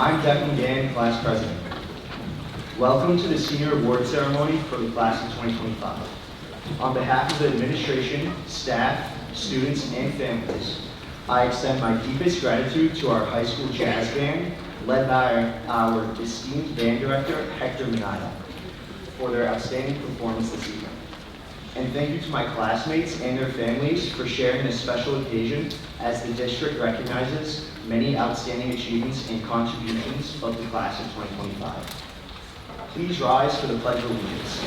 I'm Deputy Dan, Class President. Welcome to the Senior Award Ceremony for the Class of 2025. On behalf of the administration, staff, students, and families, I extend my deepest gratitude to our high school jazz band, led by our esteemed band director, Hector Minaya, for their outstanding performance this evening. And thank you to my classmates and their families for sharing this special occasion as the district recognizes many outstanding achievements and contributions of the class of 2025. Please rise for the Pledge of Allegiance.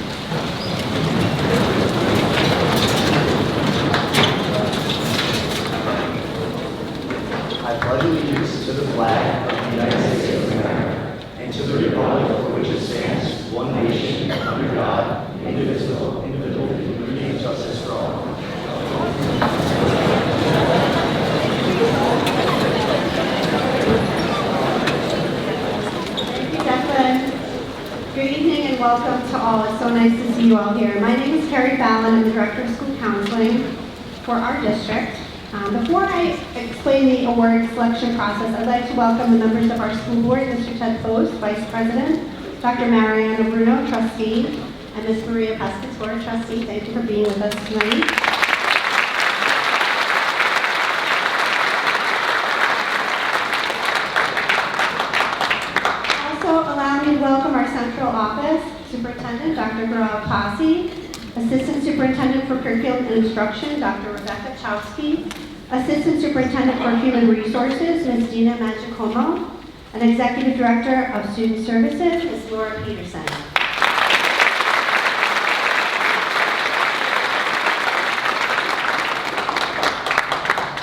I pledge allegiance to the flag of the United States of America and to the republic for which it stands, one nation, under God, indivisible, with liberty and justice for all. Thank you, Declan. Good evening and welcome to all. It's so nice to see you all here. My name is Carrie Fallon. I'm the Director of School Counseling for our district. Before I explain the award selection process, I'd like to welcome the members of our school board, Mr. Ted Post, Vice President, Dr. Mariana Bruno, Trustee, and Ms. Maria Pescatore, Trustee. Thank you for being with us tonight. Also, allow me to welcome our central office, Superintendent, Dr. Gaurav Pasi, Assistant Superintendent for Curriculum and Instruction, Dr. Rebecca Chowski, Assistant Superintendent for Human Resources, Ms. Dina Magicomo, and Executive Director of Student Services, Ms. Laura Peterson.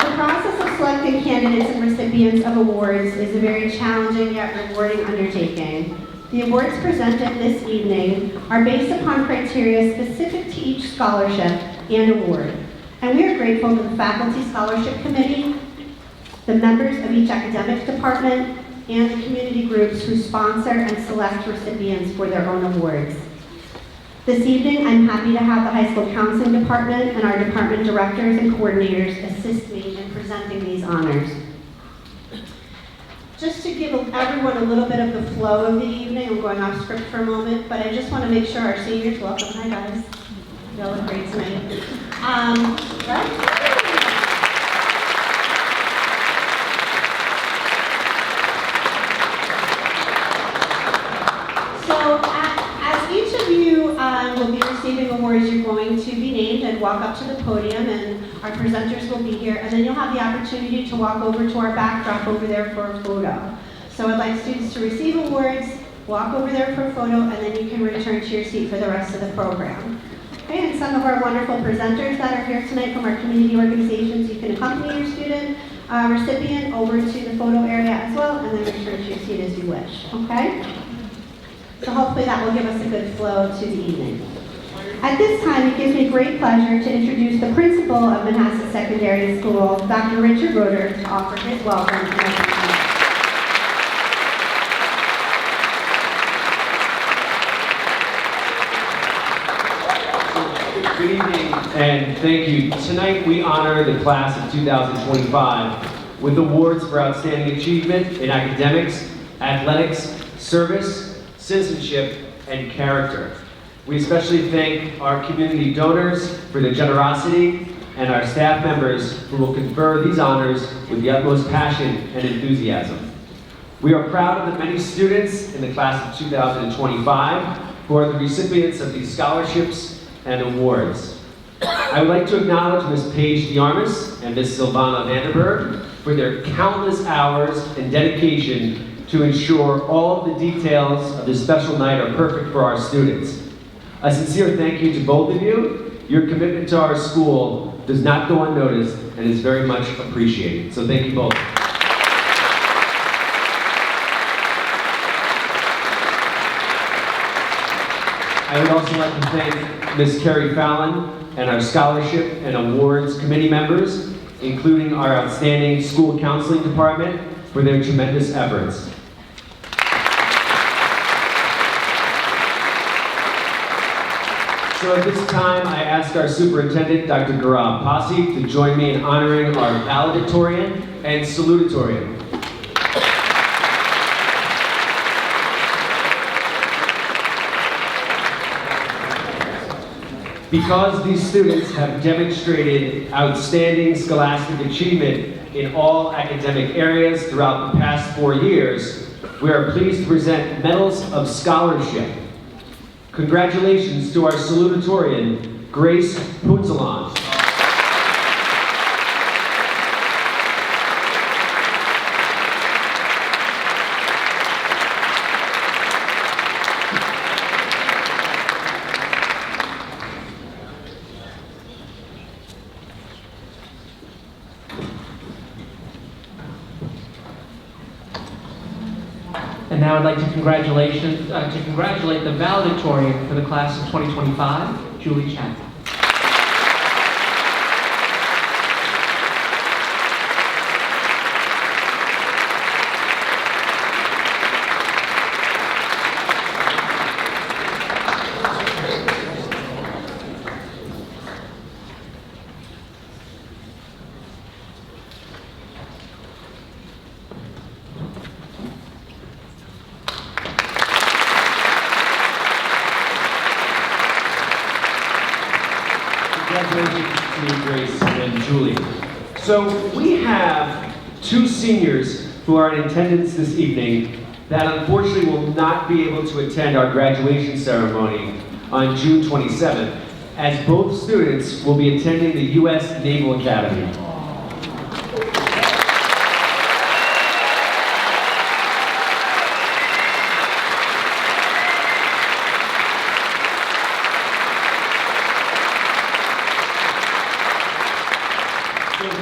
The process of selecting candidates and recipients of awards is a very challenging yet rewarding undertaking. The awards presented this evening are based upon criteria specific to each scholarship and award. And we are grateful to the Faculty Scholarship Committee, the members of each academic department, and the community groups who sponsor and select recipients for their own awards. This evening, I'm happy to have the High School Counseling Department and our department directors and coordinators assist me in presenting these honors. Just to give everyone a little bit of the flow of the evening, I'm going off script for a moment, but I just want to make sure our seniors, welcome, hi guys. You all look great tonight. So as each of you will be receiving awards, you're going to be named and walk up to the podium, and our presenters will be here, and then you'll have the opportunity to walk over to our backdrop over there for a photo. So I'd like students to receive awards, walk over there for a photo, and then you can return to your seat for the rest of the program. Okay, and some of our wonderful presenters that are here tonight from our community organizations, you can accompany your student recipient over to the photo area as well, and then return to your seat as you wish, okay? So hopefully that will give us a good flow to the evening. At this time, it gives me great pleasure to introduce the principal of Manhasset Secondary School, Dr. Richard Roeder, to offer his welcome and recognition. Good evening, and thank you. Tonight we honor the class of 2025 with awards for outstanding achievement in academics, athletics, service, citizenship, and character. We especially thank our community donors for their generosity and our staff members who will confer these honors with the utmost passion and enthusiasm. We are proud of the many students in the class of 2025 who are the recipients of these scholarships and awards. I would like to acknowledge Ms. Paige Diarmas and Ms. Silvana Vanderberg for their countless hours and dedication to ensure all of the details of this special night are perfect for our students. A sincere thank you to both of you. Your commitment to our school does not go unnoticed and is very much appreciated. So thank you both. I would also like to thank Ms. Carrie Fallon and our scholarship and awards committee members, including our outstanding school counseling department, for their tremendous efforts. So at this time, I ask our superintendent, Dr. Gaurav Pasi, to join me in honoring our valedictorian and salutatorian. Because these students have demonstrated outstanding scholastic achievement in all academic areas throughout the past 4 years, we are pleased to present medals of scholarship. Congratulations to our salutatorian, Grace Punzalan. And now I'd like to congratulate the valedictorian for the class of 2025, Julie Chapman. Congratulations to Grace and Julie. So we have 2 seniors who are in attendance this evening that unfortunately will not be able to attend our graduation ceremony on June 27th, as both students will be attending the U.S. Naval Academy.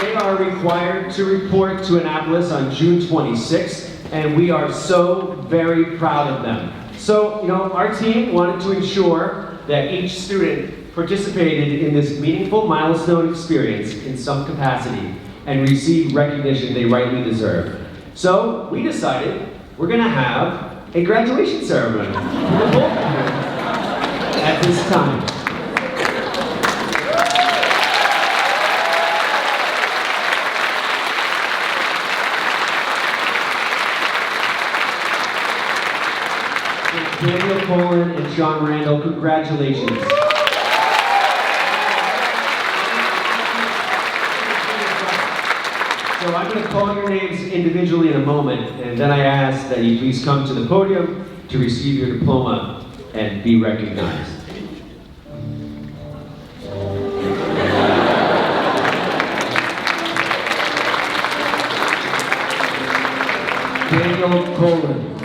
They are required to report to Annapolis on June 26th, and we are so very proud of them. So, our team wanted to ensure that each student participated in this meaningful milestone experience in some capacity and received recognition they rightly deserve. So, we decided we're going to have a graduation ceremony for the both of them at this time. Daniel Bolan and Sean Randall, congratulations. So I'm going to call your names individually in a moment, and then I ask that you please come to the podium to receive your diploma and be recognized. Daniel Bolan.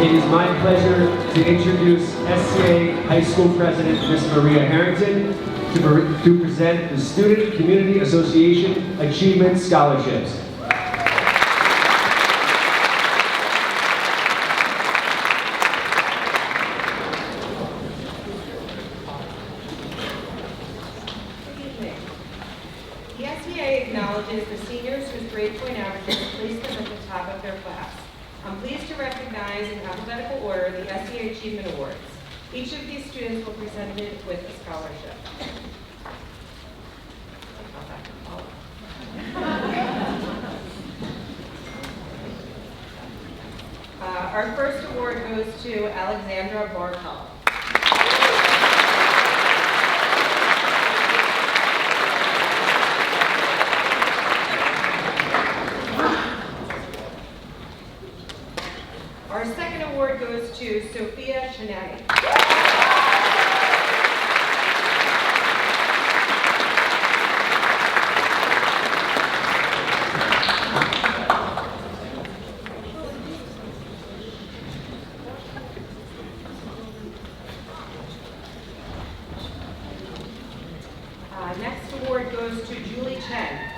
It is my pleasure to introduce STA High School President Ms. Maria Harrington to present the Student Community Association Achievement Scholarships. The STA acknowledges the seniors whose grade point averages place them at the top of their class. I'm pleased to recognize in alphabetical order the STA Achievement Awards. Each of these students will be presented with a scholarship. Our first award goes to Alexandra Bartel. Our second award goes to Sophia Chenay. Next award goes to Julie Chen.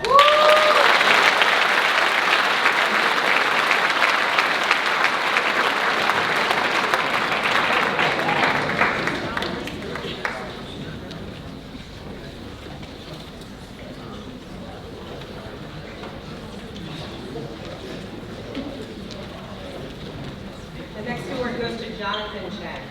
The next award goes to Jonathan Chen.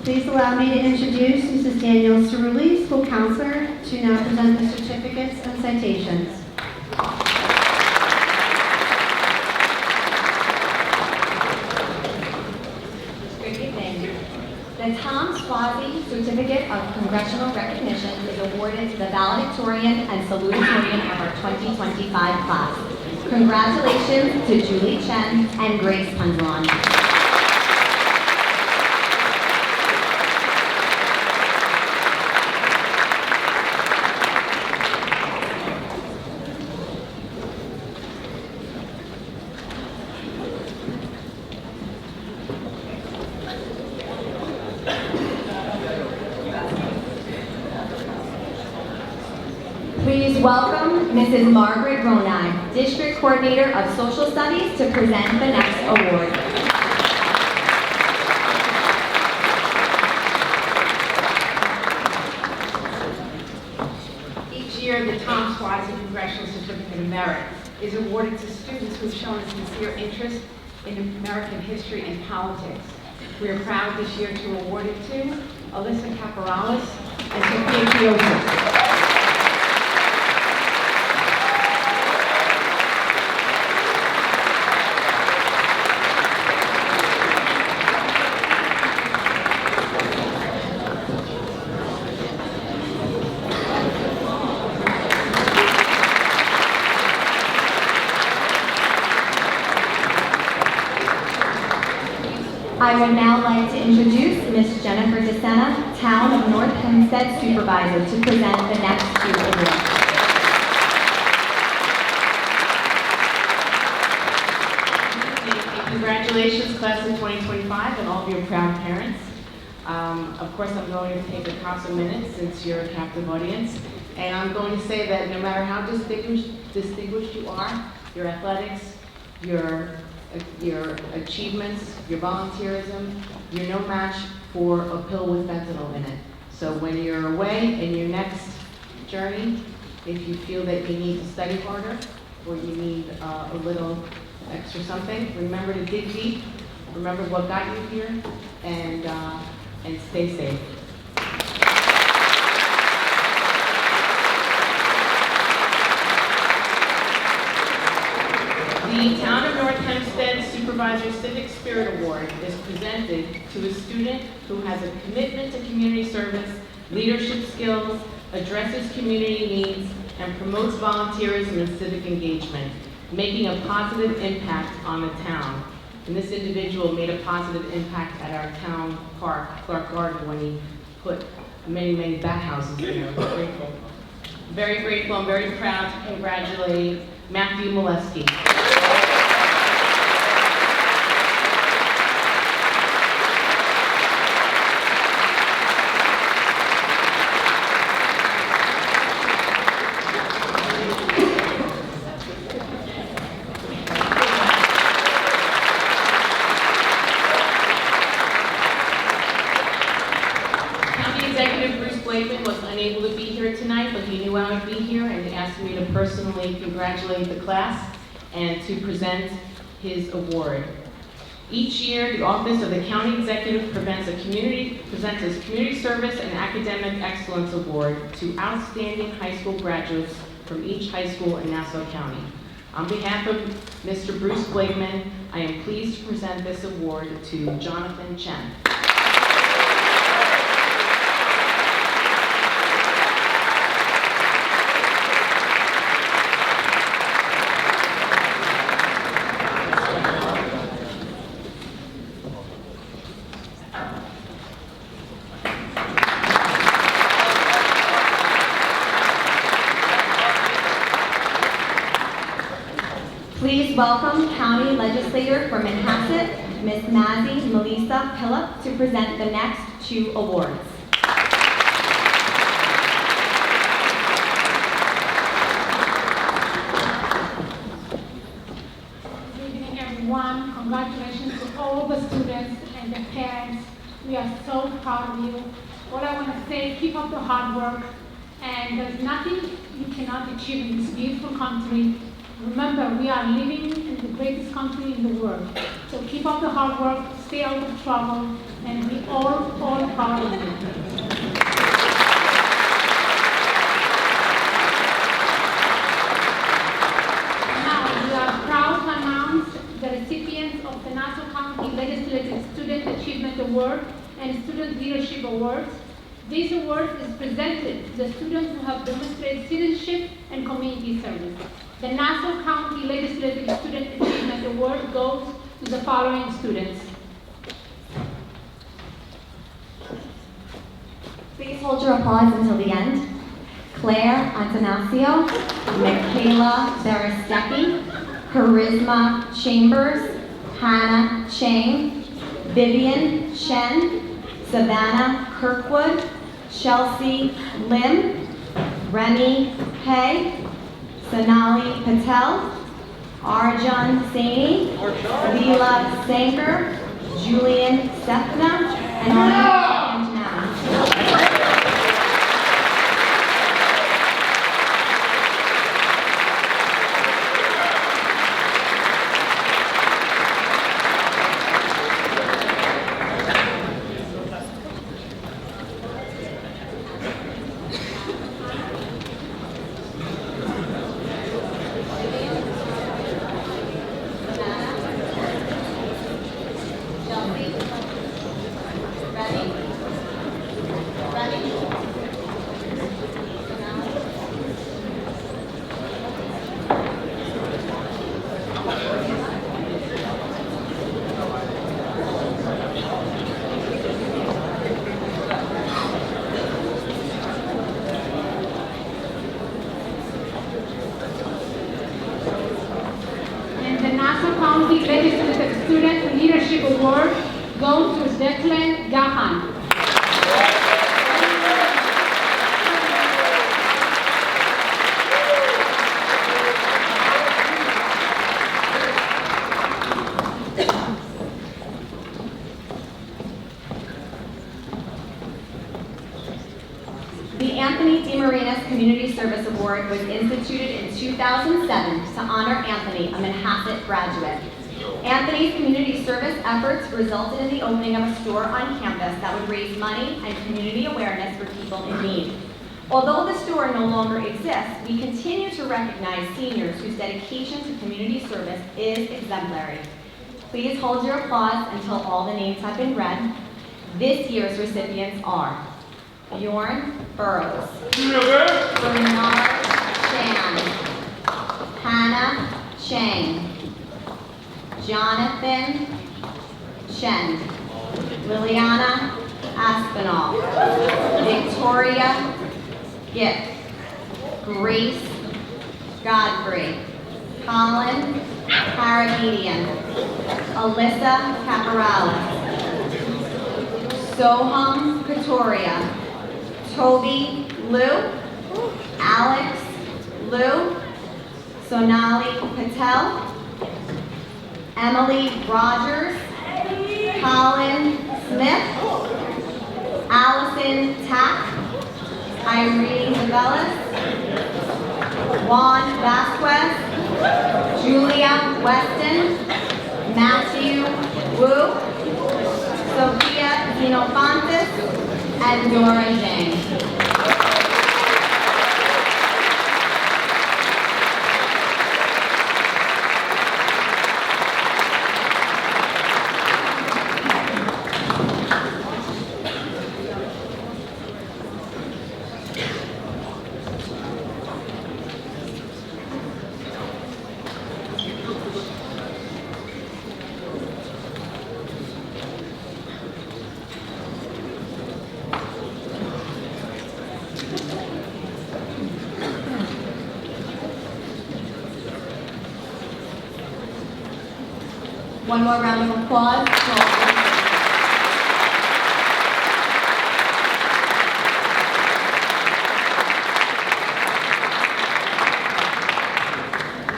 Please allow me to introduce Mrs. Danielle Cerulli, school counselor, to now present the certificates and citations. Good evening. The Tom Swazi Certificate of Congressional Recognition is awarded to the valedictorian and salutatorian of our 2025 class. Congratulations to Julie Chen and Grace Punzlon. Please welcome Mrs. Margaret Ronai, District Coordinator of Social Studies, to present the next award. Each year, the Tom Swazi Congressional Certificate of Merit is awarded to students who have shown a sincere interest in American history and politics. We are proud this year to award it to Alyssa Caporalis and Sophia Kiosis. I would now like to introduce Ms. Jennifer DeSena, Town of North Hempstead Supervisor, to present the next two awards. Congratulations, class of 2025, and all of your proud parents. Of course, I'm going to take a couple minutes since you're a captive audience, and I'm going to say that no matter how distinguished you are, your athletics, your achievements, your volunteerism, you're no match for a pill with fentanyl in it. So when you're away in your next journey, if you feel that you need to study harder or you need a little extra something, remember to dig deep, remember what got you here, and stay safe. The Town of North Hempstead Supervisor Civic Spirit Award is presented to a student who has a commitment to community service, leadership skills, addresses community needs, and promotes volunteerism and civic engagement, making a positive impact on the town. And this individual made a positive impact at our town park, Clark Garden, when he put many, many bathhouses there. We're grateful. Very grateful and very proud to congratulate Matthew Molesky. Was unable to be here tonight, but he knew I would be here and asked me to personally congratulate the class and to present his award. Each year, the Office of the County Executive presents his Community Service and Academic Excellence Award to outstanding high school graduates from each high school in Nassau County. On behalf of Mr. Bruce Blakeman, I am pleased to present this award to Jonathan Chen. Please welcome County Legislator for Manhasset, Ms. Mazzy Melissa Pillip, to present the next two awards. Good evening, everyone. Congratulations to all the students and the parents. We are so proud of you. What I want to say, keep up the hard work. And there's nothing you cannot achieve in this beautiful country. Remember, we are living in the greatest country in the world. So keep up the hard work, stay out of trouble, and we all proud of you. Now, we are proud to announce the recipients of the Nassau County Legislative Student Achievement Award and Student Leadership Awards. This award is presented to the students who have demonstrated citizenship and community service. The Nassau County Legislative Student Achievement Award goes to the following students. Please hold your applause until the end. Claire Antanasio, Michaela Berestecki, Charisma Chambers, Hannah Chang, Vivian Shen, Savannah Kirkwood, Chelsea Lim, Remy Hay, Sonali Patel, Arjun Saini, Leela Sanker, Julian Sethna, and Anjana. Legislative Student Leadership Award goes to Declan Gahan. The Anthony D. Marinas Community Service Award was instituted in 2007 to honor Anthony, a Manhasset graduate. Anthony's community service efforts resulted in the opening of a store on campus that would raise money and community awareness for people in need. Although the store no longer exists, we continue to recognize seniors whose dedication to community service is exemplary. Please hold your applause until all the names have been read. This year's recipients are Bjorn Burrows, Bernard Chan, Hannah Chang, Jonathan Shen, Liliana Aspinall, Victoria Gipp, Grace Godfrey, Colin Carabedian, Alyssa Caporales, Soham Katoria, Toby Liu, Alex Liu, Sonali Patel, Emily Rogers, Colin Smith, Alison Tack, Irene Zavelis, Juan Vasquez, Julia Weston, Matthew Wu, Sophia Zenofontis, and Dora Zhang. One more round of applause.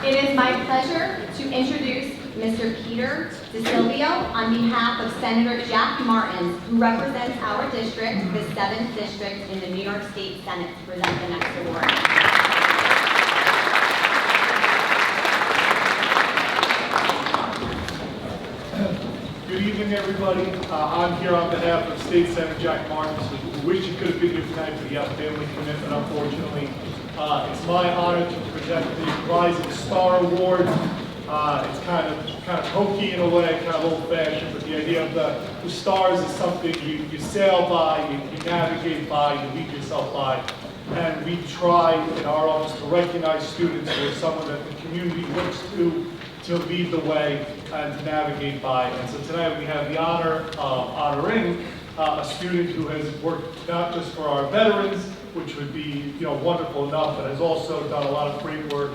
It is my pleasure to introduce Mr. Peter DeSilvio on behalf of Senator Jack Martins, who represents our district, the 7th District in the New York State Senate, to present the next award. Good evening, everybody. I'm here on behalf of State Senator Jack Martins, who wish he could have been here tonight, but he had a family commitment, unfortunately. It's my honor to present the Rising Star Award. It's kind of hokey in a way, kind of old-fashioned, but the idea of the stars is something you sail by, you navigate by, you lead yourself by. And we try in our office to recognize students who are someone that the community looks to lead the way and to navigate by. And so tonight we have the honor of honoring a student who has worked not just for our veterans, which would be wonderful enough, but has also done a lot of great work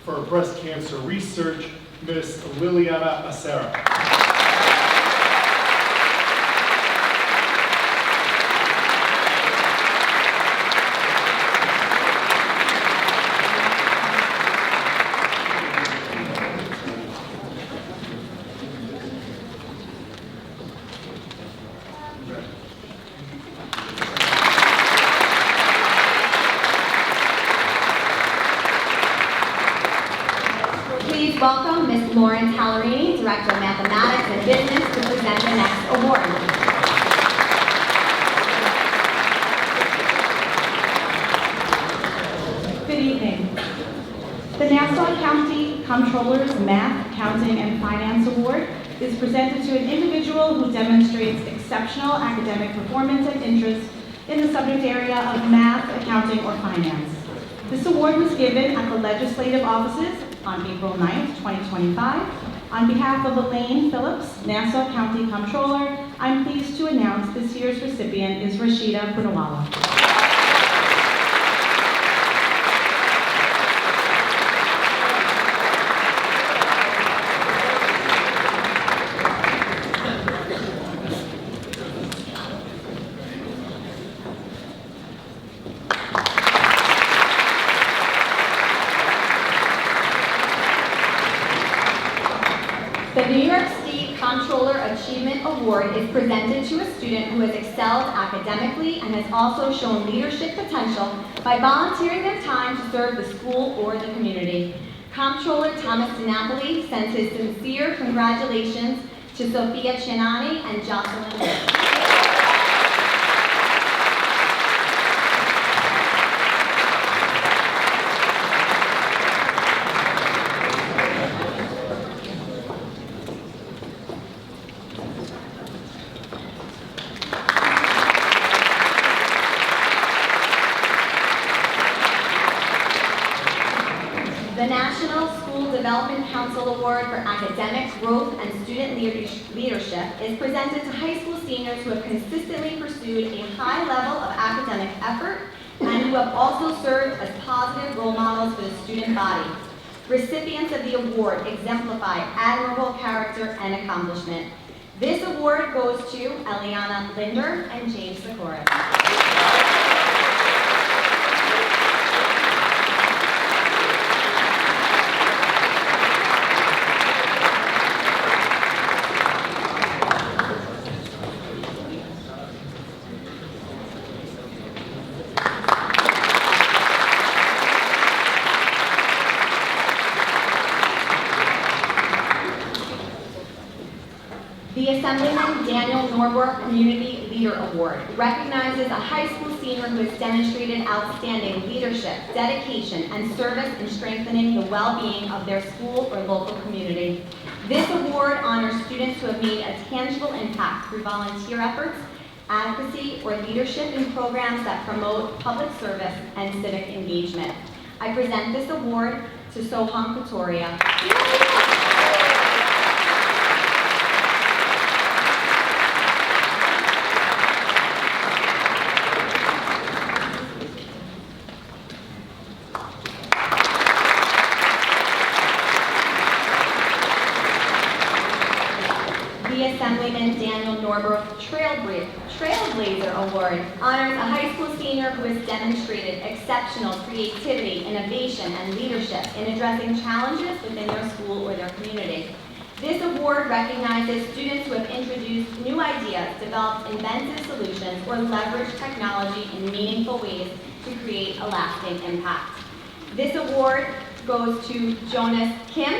for breast cancer research, Miss Liliana Acera. Please welcome Ms. Lauren Tallerini, Director of Mathematics and Business, to present the next award. Good evening. The Nassau County Comptroller's Math, Accounting, and Finance Award is presented to an individual who demonstrates exceptional academic performance and interest in the subject area of math, accounting, or finance. This award was given at the legislative offices on April 9th, 2025. On behalf of Elaine Phillips, Nassau County Comptroller, I'm pleased to announce this year's recipient is Rashida Punawala. The New York State Comptroller Achievement Award is presented to a student who has excelled academically and has also shown leadership potential by volunteering their time to serve the school or the community. Comptroller Thomas DiNapoli sends his sincere congratulations to Sophia Cianani and Jocelyn Hill. The National School Development Council Award for Academic Growth and Student Leadership is presented to high school seniors who have consistently pursued a high level of academic effort and who have also served as positive role models for the student body. Recipients of the award exemplify admirable character and accomplishment. This award goes to Eliana Linder and James Sikoris. The Assemblyman Daniel Norberg Community Leader Award recognizes a high school senior who has demonstrated outstanding leadership, dedication, and service in strengthening the well-being of their school or local community. This award honors students who have made a tangible impact through volunteer efforts, advocacy, or leadership in programs that promote public service and civic engagement. I present this award to Soham Katoria. Trailblazer Award honors a high school senior who has demonstrated exceptional creativity, innovation, and leadership in addressing challenges within their school or their community. This award recognizes students who have introduced new ideas, developed inventive solutions, or leveraged technology in meaningful ways to create a lasting impact. This award goes to Jonas Kim.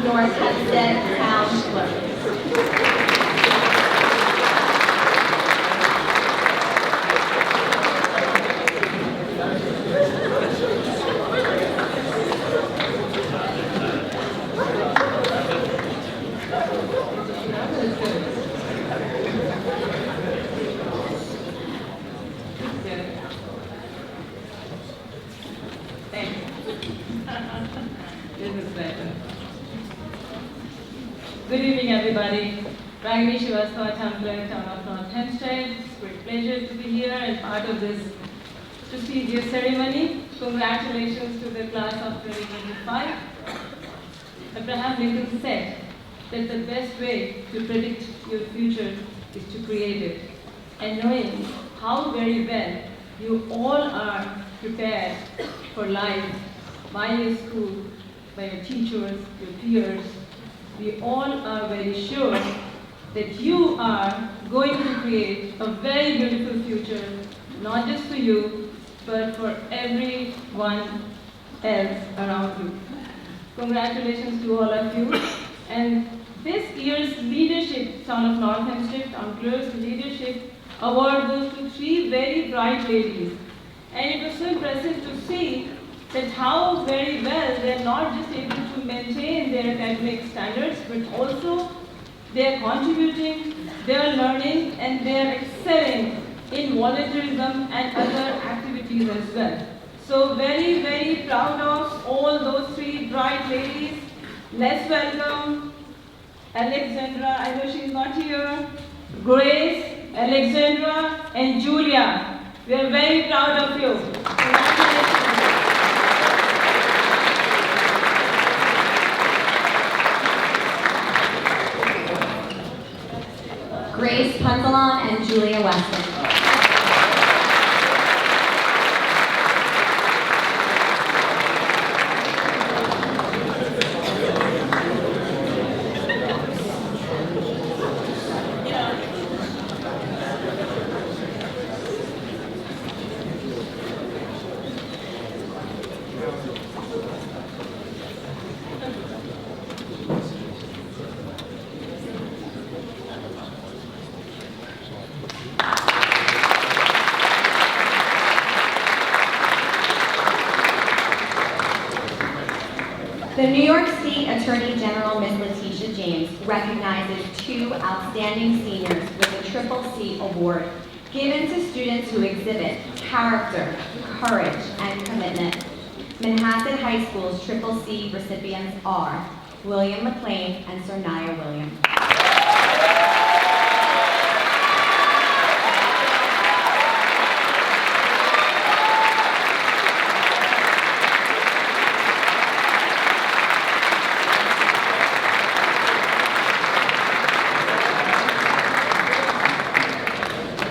North Hempstead Town Clerk. Good evening, everybody. Ragini Srivastava, Town Clerk, Town of North Hempstead. It's a great pleasure to be here and part of this prestigious ceremony. Congratulations to the class of 2025. Abraham Lincoln said that the best way to predict your future is to create it. And knowing how very well you all are prepared for life by your school, by your teachers, your peers, we all are very sure that you are going to create a very beautiful future, not just for you, but for everyone else around you. Congratulations to all of you. And this year's Leadership, Town of North Hempstead, Town Clerk's Leadership Award goes to 3 very bright ladies. And it was so impressive to see that how very well they are not just able to maintain their academic standards, but also they are contributing, they are learning, and they are excelling in volunteerism and other activities as well. So very, very proud of all those 3 bright ladies. Let's welcome Alexandra, I know she's not here, Grace, Alexandra, and Julia. We are very proud of you. Congratulations. Grace Puntalon and Julia Weston. The New York State Attorney General, Ms. Leticia James, recognizes 2 outstanding seniors with a CCC award given to students who exhibit character, courage, and commitment. Manhasset High School's CCC recipients are William McLean and Sornaya Williams.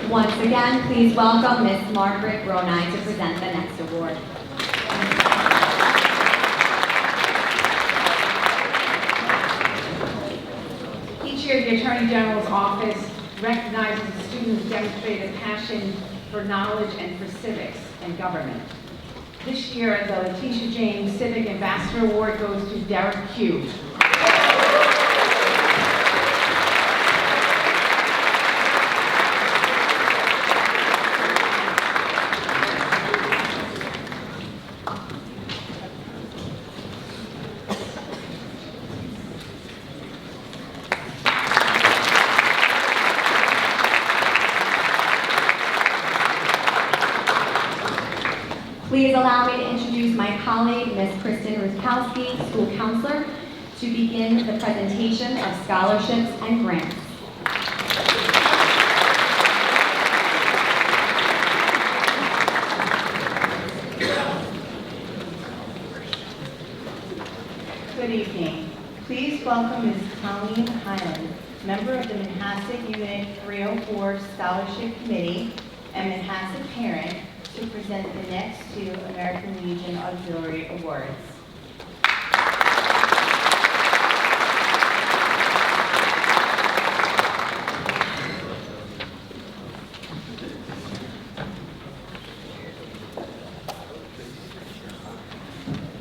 Once again, please welcome Ms. Margaret Ronai to present the next award. Each year, the Attorney General's office recognizes the students who demonstrate a passion for knowledge and for civics and government. This year, the Leticia James Civic Ambassador Award goes to Derek Hughes. Please allow me to introduce my colleague, Ms. Kristen Ruth Minkowski, school counselor, to begin the presentation of scholarships and grants. Good evening. Please welcome Ms. Colleen Highland, member of the Manhasset Unit 304 Scholarship Committee and Manhasset parent, to present the next two American Legion Auxiliary Awards.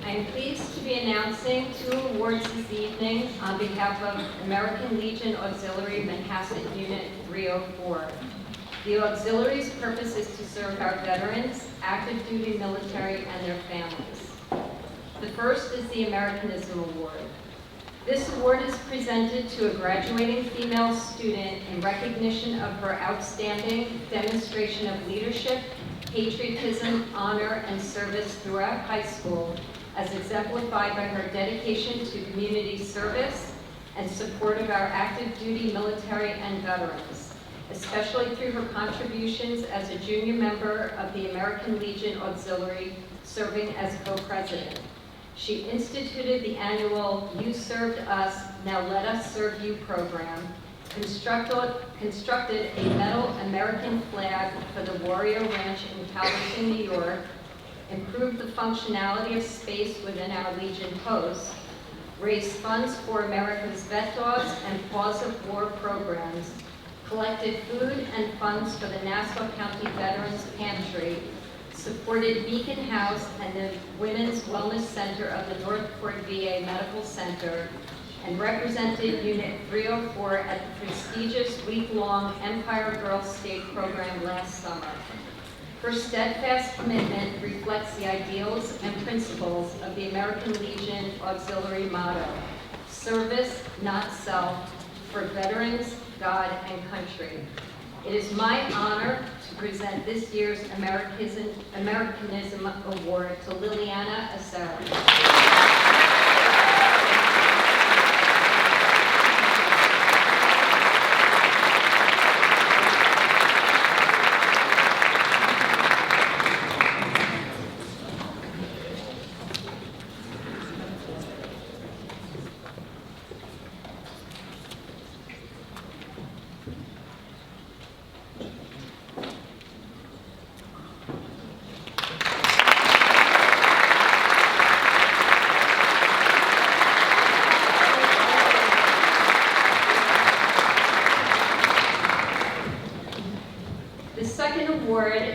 I'm pleased to be announcing two awards this evening on behalf of American Legion Auxiliary Manhasset Unit 304. The auxiliary's purpose is to serve our veterans, active duty military, and their families. The first is the Americanism Award. This award is presented to a graduating female student in recognition of her outstanding demonstration of leadership, patriotism, honor, and service throughout high school, as exemplified by her dedication to community service and support of our active duty military and veterans, especially through her contributions as a junior member of the American Legion Auxiliary, serving as co-president. She instituted the annual You Served Us, Now Let Us Serve You program, constructed a metal American flag for the Warrior Ranch in Calverton, New York, improved the functionality of space within our Legion post, raised funds for America's Vet Dogs and Paws of War programs, collected food and funds for the Nassau County Veterans Pantry, supported Beacon House and the Women's Wellness Center of the Northport VA Medical Center, and represented Unit 304 at the prestigious week-long Empire Girls State program last summer. Her steadfast commitment reflects the ideals and principles of the American Legion Auxiliary motto, service, not self, for veterans, God, and country. It is my honor to present this year's Americanism Award to Liliana Asenzio.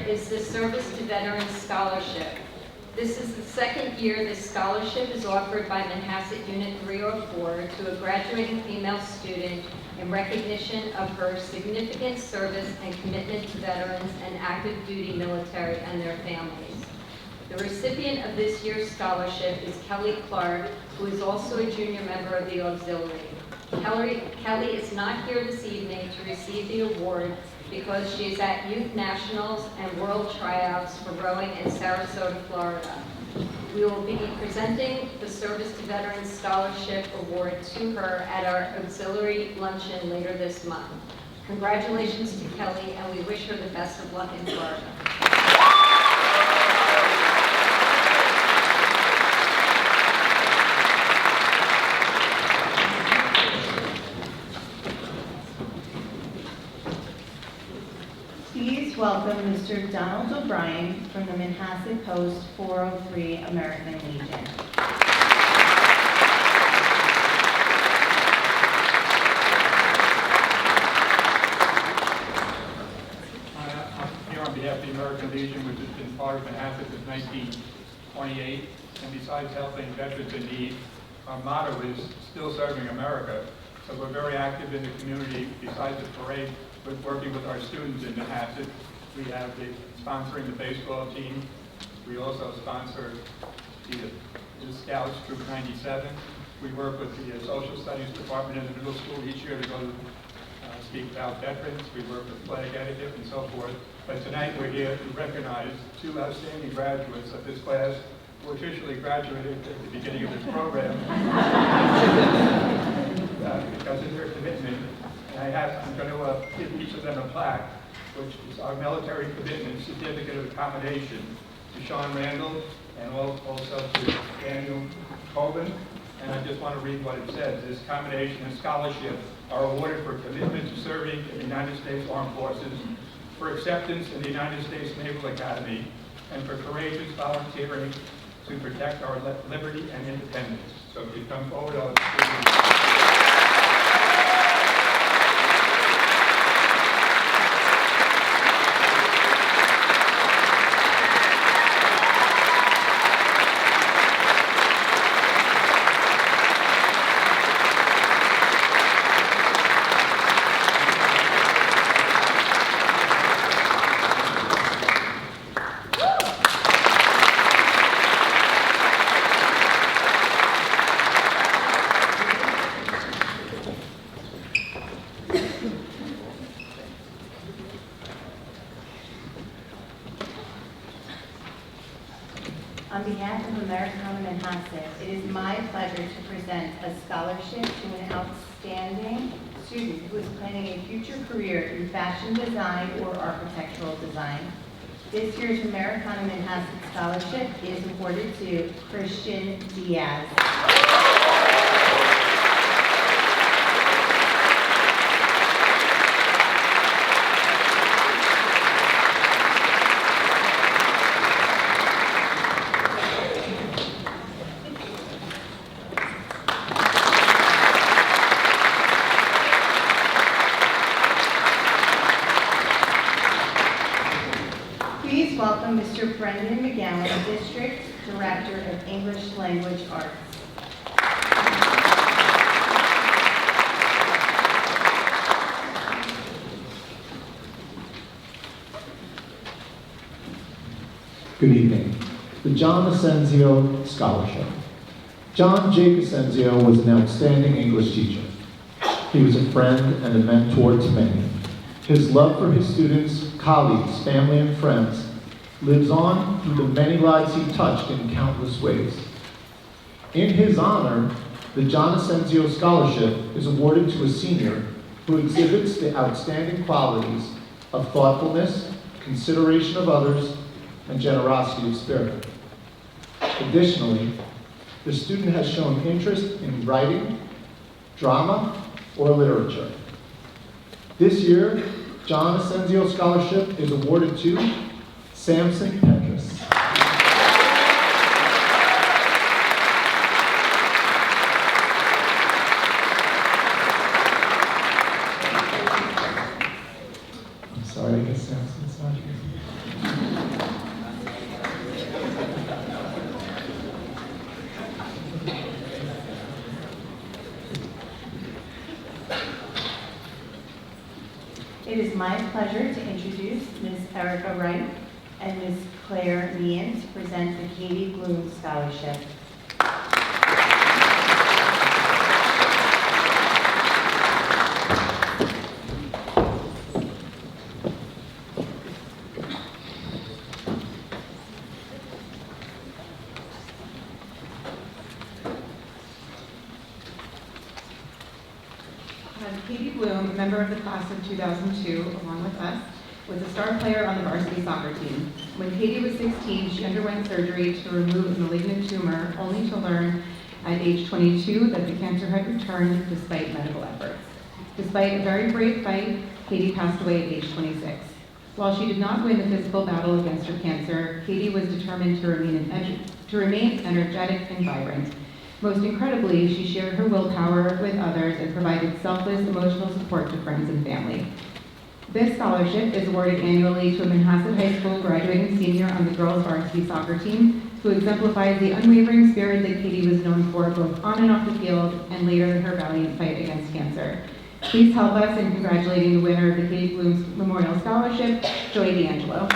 Is the Service to Veterans Scholarship. This is the second year this scholarship is offered by Manhasset Unit 304 to a graduating female student in recognition of her significant service and commitment to veterans and active duty military and their families. The recipient of this year's scholarship is Kelly Clark, who is also a junior member of the auxiliary. Kelly is not here this evening to receive the award because she is at Youth Nationals and World Tryouts for rowing in Sarasota, Florida. We will be presenting the Service to Veterans Scholarship Award to her at our auxiliary luncheon later this month. Congratulations to Kelly, and we wish her the best of luck in Florida. Please welcome Mr. Donald O'Brien from the Manhasset Post 403 American Legion. I'm here on behalf of the American Legion, which has been part of Manhasset since 1928. And besides helping veterans in need, our motto is still serving America. So we're very active in the community. Besides the parade, we're working with our students in Manhasset. We have sponsoring the baseball team. We also sponsor the Scouts Troop 97. We work with the Social Studies Department in the middle school each year to go to speak about veterans. We work with flag etiquette and so forth. But tonight we're here to recognize two outstanding graduates of this class who officially graduated at the beginning of this program because of their commitment. And I'm going to give each of them a plaque, which is our military commitment certificate of accommodation to Sean Randall and also to Daniel Colvin. And I just want to read what it says. This accommodation and scholarship are awarded for commitment to serving in the United States Armed Forces, for acceptance in the United States Naval Academy, and for courageous volunteering to protect our liberty and independence. So if you come forward, I'll On behalf of Americana and Kaset, it is my pleasure to present a scholarship to an outstanding student who is planning a future career in fashion design or architectural design. This year's Americana and Kaset scholarship is awarded to Christian Diaz. Please welcome Mr. Brendan McGowan, District Director of English Language Arts. Good evening. The John Asenzio Scholarship. John Jake Asenzio was an outstanding English teacher. He was a friend and a mentor to many. His love for his students, colleagues, family, and friends lives on through the many lives he touched in countless ways. In his honor, the John Asenzio Scholarship is awarded to a senior who exhibits the outstanding qualities of thoughtfulness, consideration of others, and generosity of spirit. Additionally, the student has shown interest in writing, drama, or literature. This year, John Asenzio Scholarship is awarded to Samson Petrus. I'm sorry, I guess Samson's not here. It is my pleasure to introduce Ms. Erica Wright and Ms. Claire Meehan to present the Katie Bloom Scholarship. Katie Bloom, a member of the class of 2002, along with us, was a star player on the varsity soccer team. When Katie was 16, she underwent surgery to remove a malignant tumor, only to learn at age 22 that the cancer had returned despite medical efforts. Despite a very brave fight, Katie passed away at age 26. While she did not win the physical battle against her cancer, Katie was determined to remain energetic and vibrant. Most incredibly, she shared her willpower with others and provided selfless emotional support to friends and family. This scholarship is awarded annually to a Manhasset High School graduating senior on the girls' varsity soccer team who exemplifies the unwavering spirit that Katie was known for both on and off the field and later in her valiant fight against cancer. Please help us in congratulating the winner of the Katie Bloom Memorial Scholarship, Joy D'Angelo.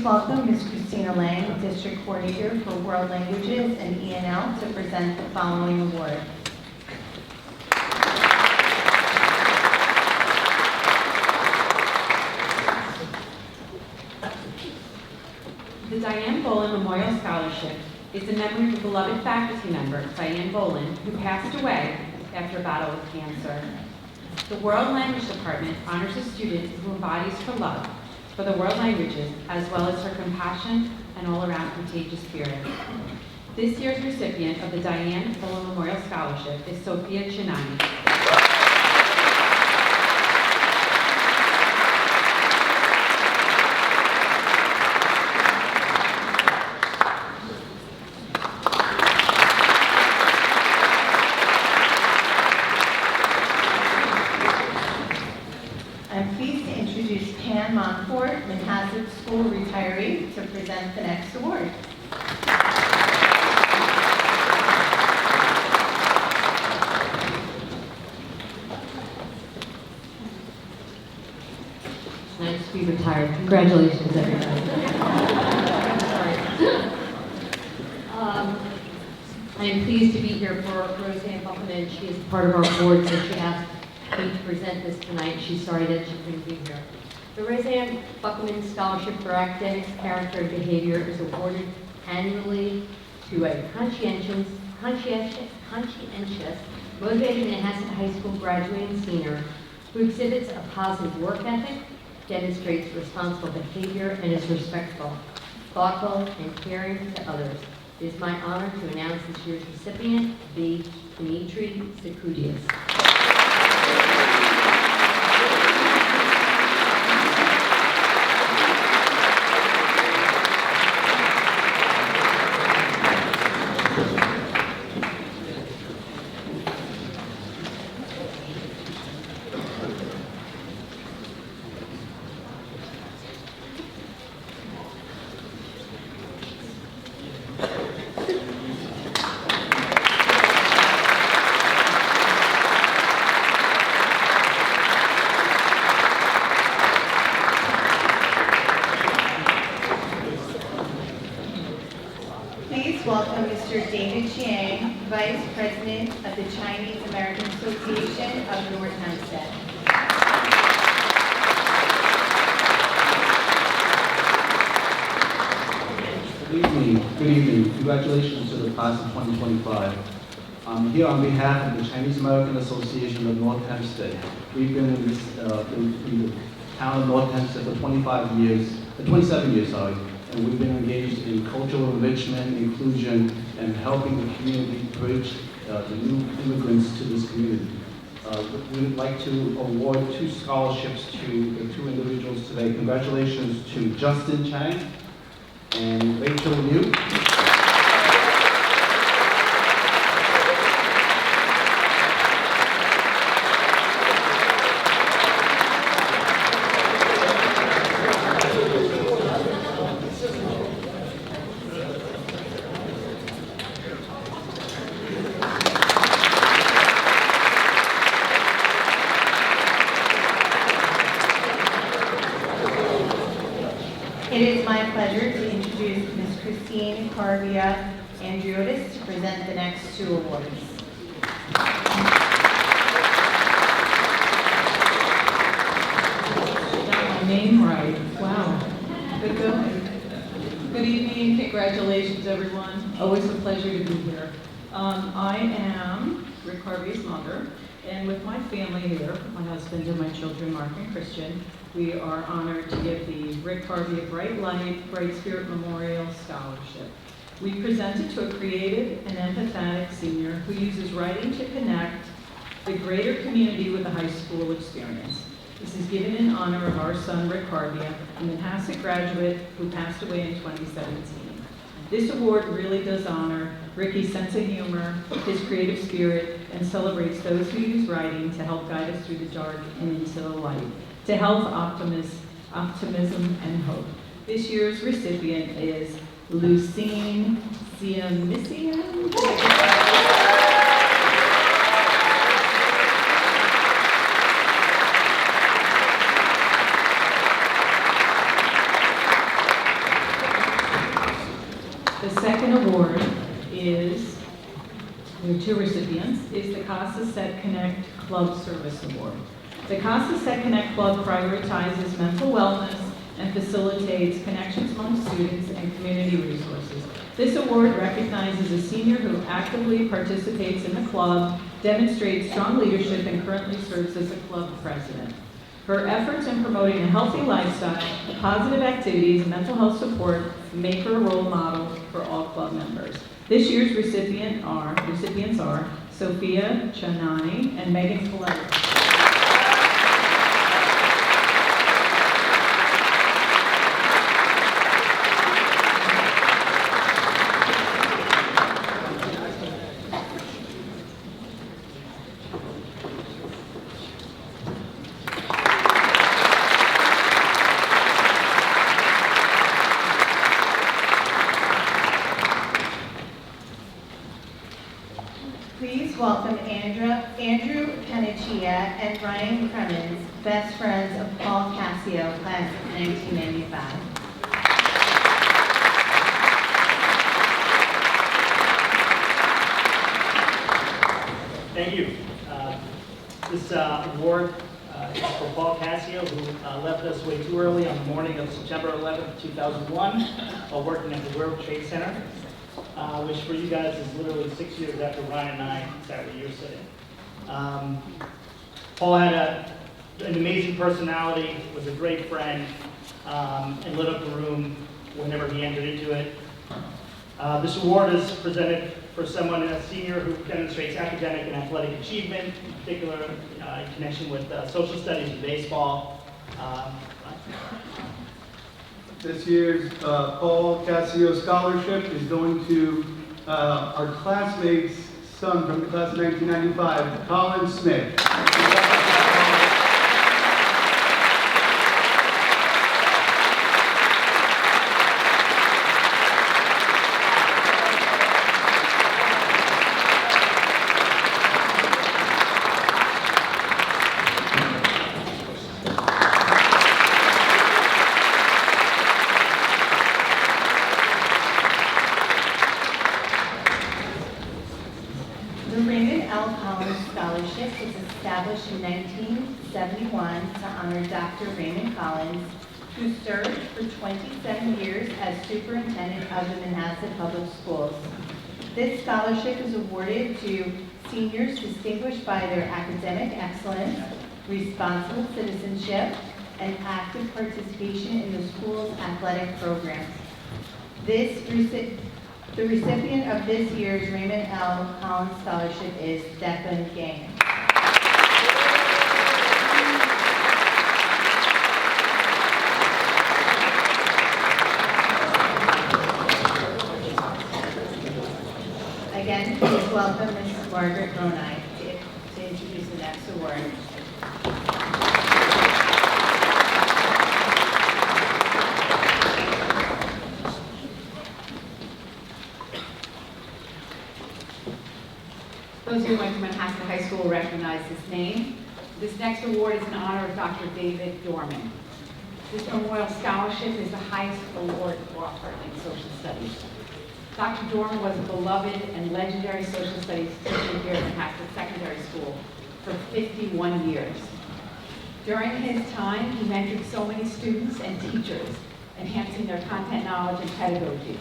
please welcome Ms. Christina Lang, District Coordinator for World Languages and ENL, to present the following award. The Diane Bolan Memorial Scholarship is in memory of a beloved faculty member, Diane Bolan, who passed away after a battle with cancer. The World Language Department honors a student who embodies her love for the world languages, as well as her compassion and all-around contagious spirit. This year's recipient of the Diane Bolan Memorial Scholarship is Sophia Chinani. Manhasset School retiree, to present the next award. It's nice to be retired. Congratulations, everybody. I am pleased to be here for Roseanne Buckman. She is part of our board, so she asked me to present this tonight. She's sorry that she couldn't be here. The Roseanne Buckman Scholarship for Academics, Character, and Behavior is awarded annually to a conscientious, motivated Manhasset High School graduating senior who exhibits a positive work ethic, demonstrates responsible behavior, and is respectful, thoughtful, and caring to others. It is my honor to announce this year's recipient, B. Dimitri Sakoudias. Vice President of the Chinese American Association of North Hempstead. Good evening. Good evening. Congratulations to the class of 2025. I'm here on behalf of the Chinese American Association of North Hempstead. We've been in the town of North Hempstead for 27 years, and we've been engaged in cultural enrichment, inclusion, and helping the community bridge the new immigrants to this community. We would like to award 2 scholarships to the 2 individuals today. Congratulations to Justin Chang and Rachel Liu. It is my pleasure to introduce Ms. Christine Carvia Andriotis to present the next 2 awards. Got my name right. Wow. Good going. Good evening. Congratulations, everyone. Always a pleasure to be here. I am Rick Harvey's mother, and with my family here, my husband and my children, Mark and Christian, we are honored to give the Rick Harvey Bright Light, Bright Spirit Memorial Scholarship. We present it to a creative and empathetic senior who uses writing to connect the greater community with the high school experience. This is given in honor of our son, Rick Harvey, a Manhasset graduate who passed away in 2017. This award really does honor Ricky's sense of humor, his creative spirit, and celebrates those who use writing to help guide us through the dark and into the light, to health, optimism, and hope. This year's recipient is Lucine Siamisian. Kaset Connect Club Service Award. The Kaset Connect Club prioritizes mental wellness and facilitates connections among students and community resources. This award recognizes a senior who actively participates in the club, demonstrates strong leadership, and currently serves as a club president. Her efforts in promoting a healthy lifestyle, positive activities, and mental health support make her a role model for all club members. This year's recipients are Sophia Chanani and Megan Coletti. Welcome Andrew Panicia and Ryan Cremens, best friends of Paul Casio, class of 1995. Thank you. This award is for Paul Casio, who left us way too early on the morning of September 11th, 2001, while working at the World Trade Center. Which for you guys is literally 6 years after Ryan and I sat where you're sitting. Paul had an amazing personality, was a great friend, and lit up the room whenever he entered into it. This award is presented for someone, a senior, who demonstrates academic and athletic achievement, in particular in connection with social studies and baseball. This year's Paul Casio Scholarship is going to our classmate's son from the class of 1995, Colin Smith. Established in 1971 to honor Dr. Raymond Collins, who served for 27 years as superintendent of the Manhasset Public Schools. This scholarship is awarded to seniors distinguished by their academic excellence, responsible citizenship, and active participation in the school's athletic programs. The recipient of this year's Raymond L. Collins Scholarship is Declan Gang. Again, please welcome Mrs. Margaret Ronai to introduce the next award. Those who went to Manhasset High School recognize this name. This next award is in honor of Dr. David Dorman. This Memorial Scholarship is the highest award offered in social studies. Dr. Dorman was a beloved and legendary social studies teacher here at Manhasset Secondary School for 51 years. During his time, he mentored so many students and teachers, enhancing their content knowledge and pedagogy.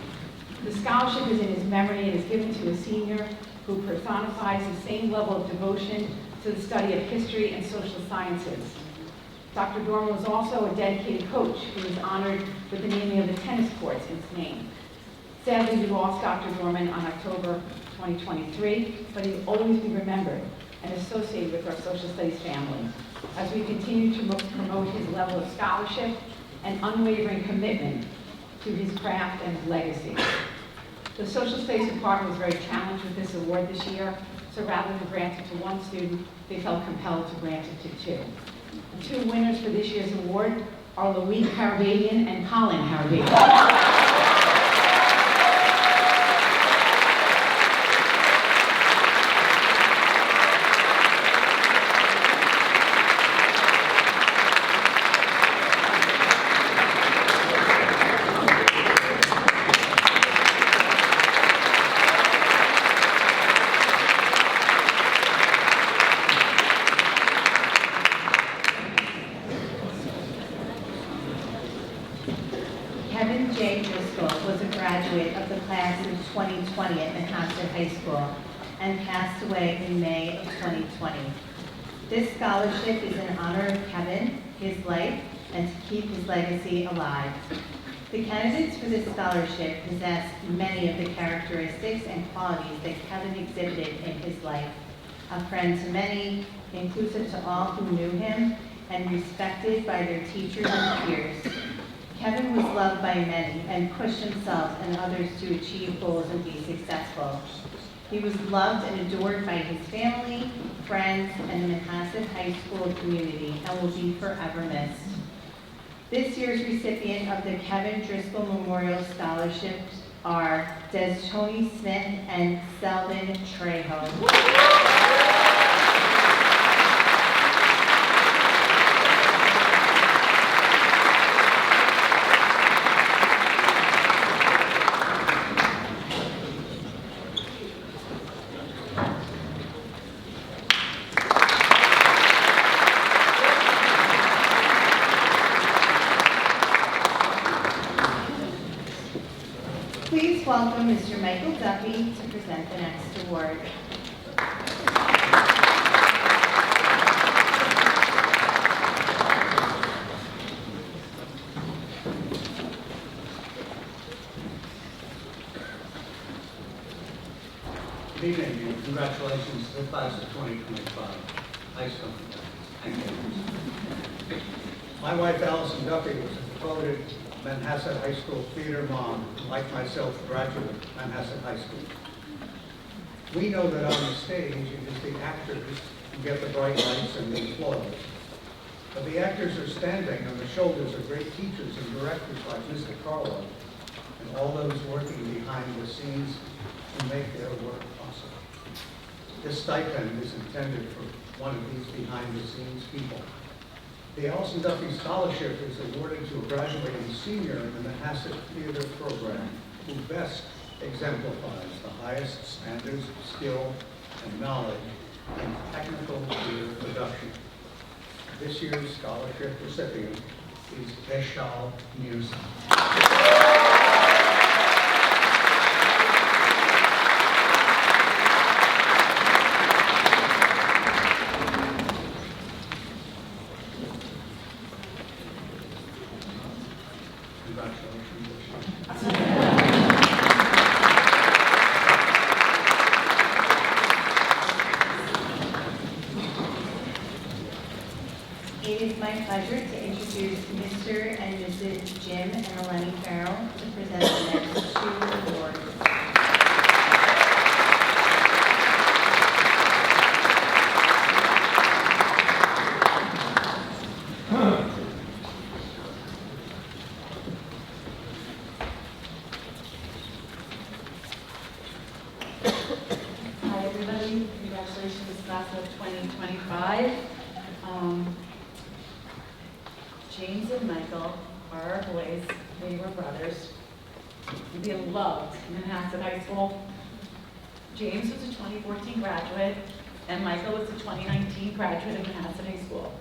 The scholarship is in his memory and is given to a senior who personifies the same level of devotion to the study of history and social sciences. Dr. Dorman was also a dedicated coach who was honored with the naming of the tennis courts in his name. Sadly, we lost Dr. Dorman on October 2023, but he will always be remembered and associated with our social studies family as we continue to promote his level of scholarship and unwavering commitment to his craft and his legacy. The Social Studies Department was very challenged with this award this year, so rather than grant it to one student, they felt compelled to grant it to two. The two winners for this year's award are Louise Harvadian and Colleen Harvey. J. Driscoll was a graduate of the class of 2020 at Manhasset High School and passed away in May of 2020. This scholarship is in honor of Kevin, his life, and to keep his legacy alive. The candidates for this scholarship possess many of the characteristics and qualities that Kevin exhibited in his life. A friend to many, inclusive to all who knew him, and respected by their teachers and peers. Kevin was loved by many and pushed himself and others to achieve goals and be successful. He was loved and adored by his family, friends, and the Manhasset High School community, and will be forever missed. This year's recipient of the Kevin Driscoll Memorial Scholarships are Des Tony Smith and Selvin Trejo. Please welcome Mr. Michael Duffy to present the next award. Good evening and congratulations to the class of 2025. Nice company. Thank you. My wife Alison Duffy was a devoted Manhasset High School theater mom, like myself, graduate of Manhasset High School. We know that on the stage it is the actors who get the bright lights and the applause. But the actors are standing on the shoulders of great teachers and directors like Mr. Carlo and all those working behind the scenes to make their work possible. This stipend is intended for one of these behind-the-scenes people. The Alison Duffy Scholarship is awarded to a graduating senior in the Manhasset Theater Program who best exemplifies the highest standards of skill and knowledge in technical theater production. This year's scholarship recipient is Eshal Mirza. It is my pleasure to introduce Mr. and Mrs. Jim and Eleni Farrell to present the next two awards. Hi everybody, congratulations class of 2025. James and Michael are our boys. They were brothers. They loved Manhasset High School. James was a 2014 graduate, and Michael was a 2019 graduate of Manhasset High School.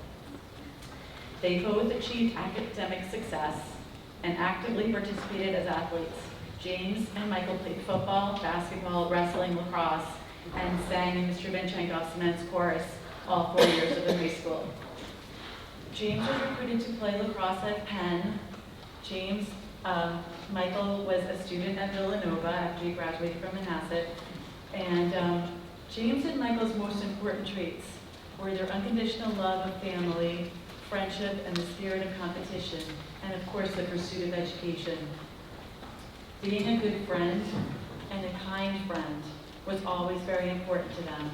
They both achieved academic success and actively participated as athletes. James and Michael played football, basketball, wrestling, lacrosse, and sang in Mr. Vinchenkoff's men's chorus all 4 years of the high school. James was recruited to play lacrosse at Penn. Michael was a student at Villanova after he graduated from Manhasset. And James and Michael's most important traits were their unconditional love of family, friendship, and the spirit of competition, and of course the pursuit of education. Being a good friend and a kind friend was always very important to them.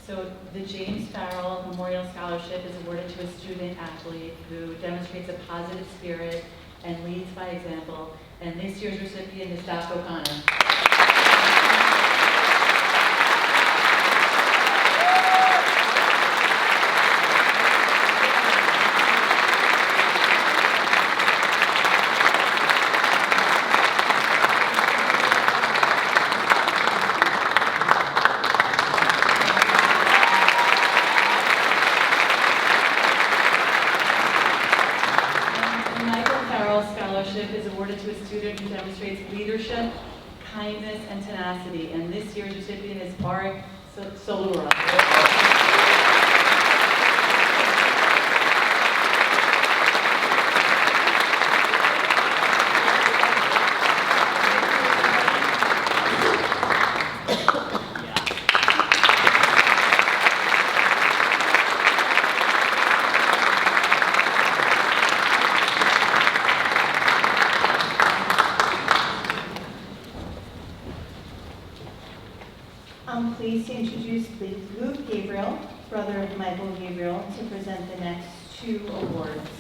So the James Farrell Memorial Scholarship is awarded to a student athlete who demonstrates a positive spirit and leads by example. And this year's recipient is Doc O'Connor. to a student who demonstrates leadership, kindness, and tenacity. And this year's recipient is Bari Solura. I'm pleased to introduce Luke Gabriel, brother of Michael Gabriel, to present the next two awards.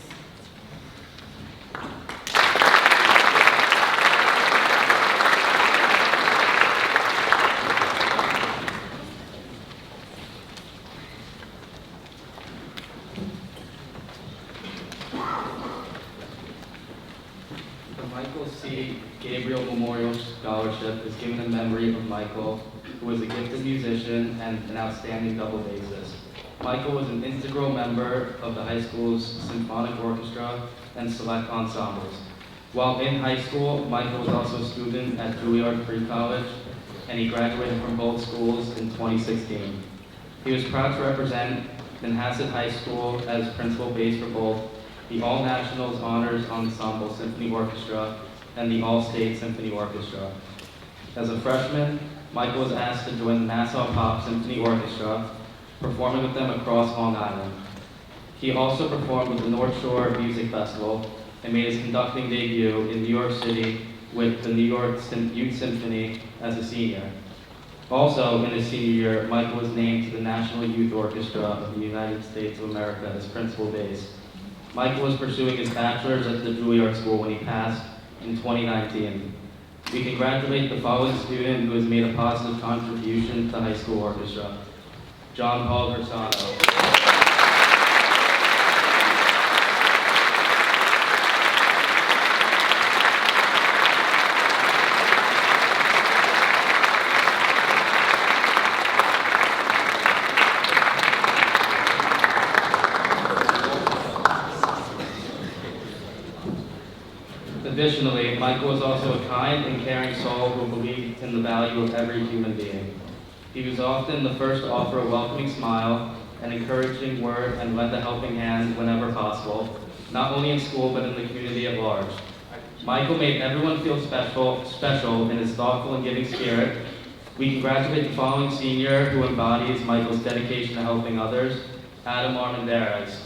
The Michael C. Gabriel Memorial Scholarship is given in memory of Michael, who was a gifted musician and an outstanding double bassist. Michael was an integral member of the high school's symphonic orchestra and select ensembles. While in high school, Michael was also a student at Juilliard Pre-College, and he graduated from both schools in 2016. He was proud to represent Manhasset High School as principal bass for both the All-Nationals Honors Ensemble Symphony Orchestra and the All-State Symphony Orchestra. As a freshman, Michael was asked to join the Nassau Pop Symphony Orchestra, performing with them across Long Island. He also performed with the North Shore Music Festival and made his conducting debut in New York City with the New York Youth Symphony as a senior. Also, in his senior year, Michael was named to the National Youth Orchestra of the United States of America as principal bass. Michael was pursuing his bachelor's at the Juilliard School when he passed in 2019. We congratulate the following student who has made a positive contribution to the high school orchestra: John Paul Gersano. Additionally, Michael was also a kind and caring soul who believed in the value of every human being. He was often the first to offer a welcoming smile, an encouraging word, and lend a helping hand whenever possible, not only in school but in the community at large. Michael made everyone feel special in his thoughtful and giving spirit. We congratulate the following senior who embodies Michael's dedication to helping others: Adam Armendariz.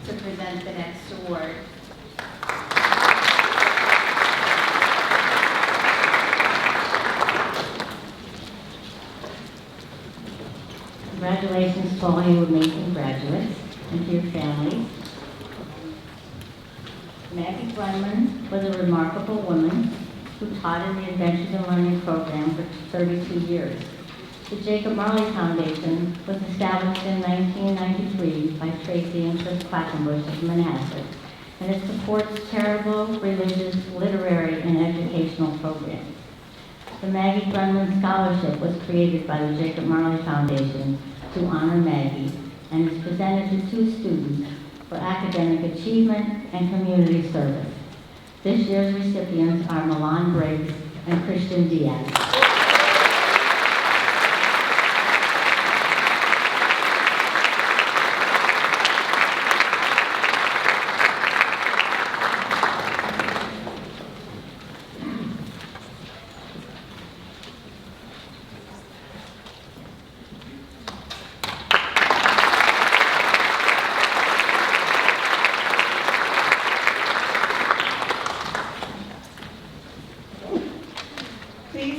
To present the next award. Congratulations to all you amazing graduates and to your families. Maggie Brunman was a remarkable woman who taught in the Adventures in Learning program for 32 years. The Jacob Marley Foundation was established in 1993 by Tracy and Chris Quackenbush of Manhasset, and it supports charitable, religious, literary, and educational programs. The Maggie Brunman Scholarship was created by the Jacob Marley Foundation to honor Maggie and is presented to 2 students for academic achievement and community service. This year's recipients are Milan Briggs and Christian Diaz.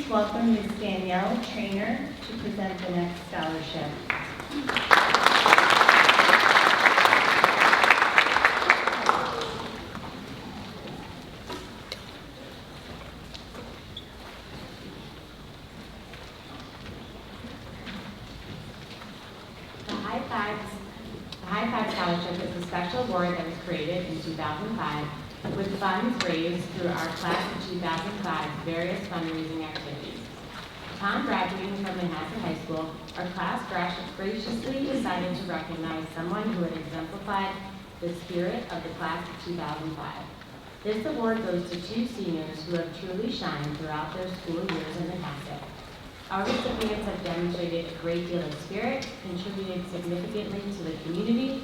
Welcome Ms. Danielle Trainer to present the next scholarship. created in 2005 with funds raised through our class of 2005's various fundraising activities. Upon graduating from Manhasset High School, our class graciously decided to recognize someone who had exemplified the spirit of the class of 2005. This award goes to 2 seniors who have truly shined throughout their school years in Manhasset. Our recipients have demonstrated a great deal of spirit, contributed significantly to the community,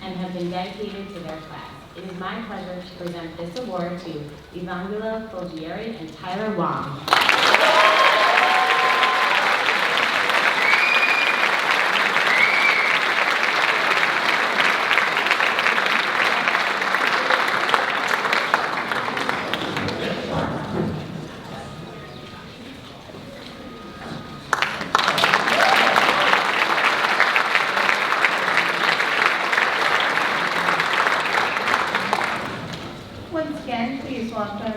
and have been dedicated to their class. It is my pleasure to present this award to Evangela Folgieri and Tyler Wong.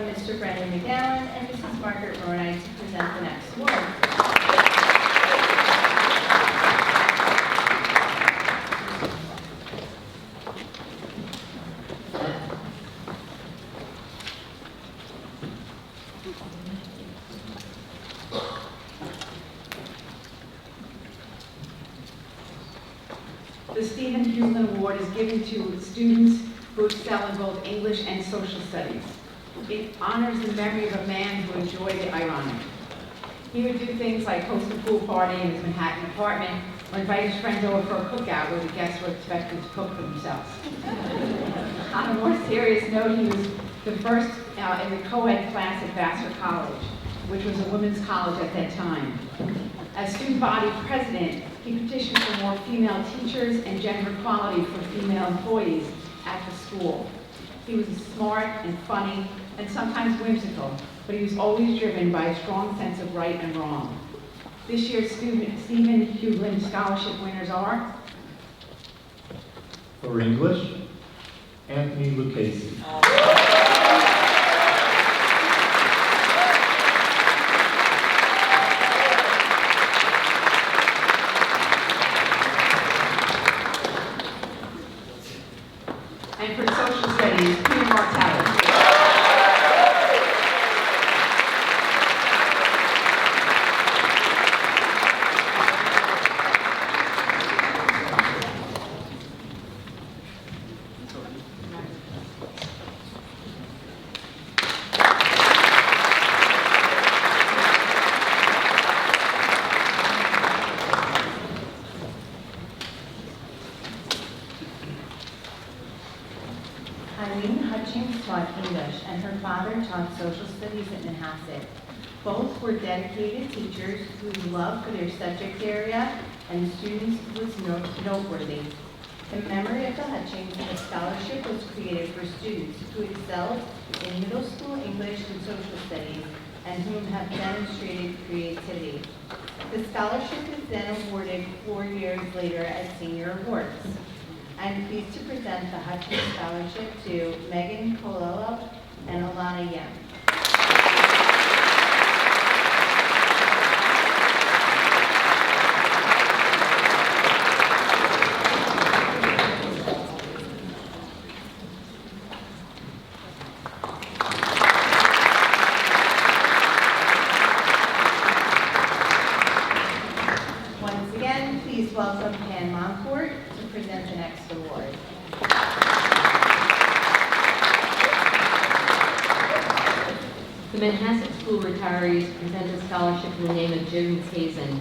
Mr. Brendan McGowan and Mrs. Margaret Moroni to present the next award. The Stephen Hewlin Award is given to students who excel in both English and social studies. It honors the memory of a man who enjoyed the ironic. He would do things like host a pool party in his Manhattan apartment or invite his friends over for a cookout where the guests were expected to cook for themselves. On a more serious note, he was the first in the co-ed class at Vassar College, which was a women's college at that time. As student body president, he petitioned for more female teachers and gender equality for female employees at the school. He was smart and funny and sometimes whimsical, but he was always driven by a strong sense of right and wrong. This year's Stephen Hewlin Scholarship winners are? For English, Anthony Lucchese. And for social studies, Peter Martello. Taught social studies at Manhasset. Both were dedicated teachers whose love for their subject area and students was noteworthy. In memory of the Hutchings, a scholarship was created for students who excelled in middle school English and social studies and whom have demonstrated creativity. The scholarship is then awarded 4 years later as senior awards. I'm pleased to present the Hutchings Scholarship to Megan Colella and Alana Yem. Once again, please welcome Ann Moncourt to present the next award. The Manhasset School retirees present a scholarship in the name of Jim Kazin,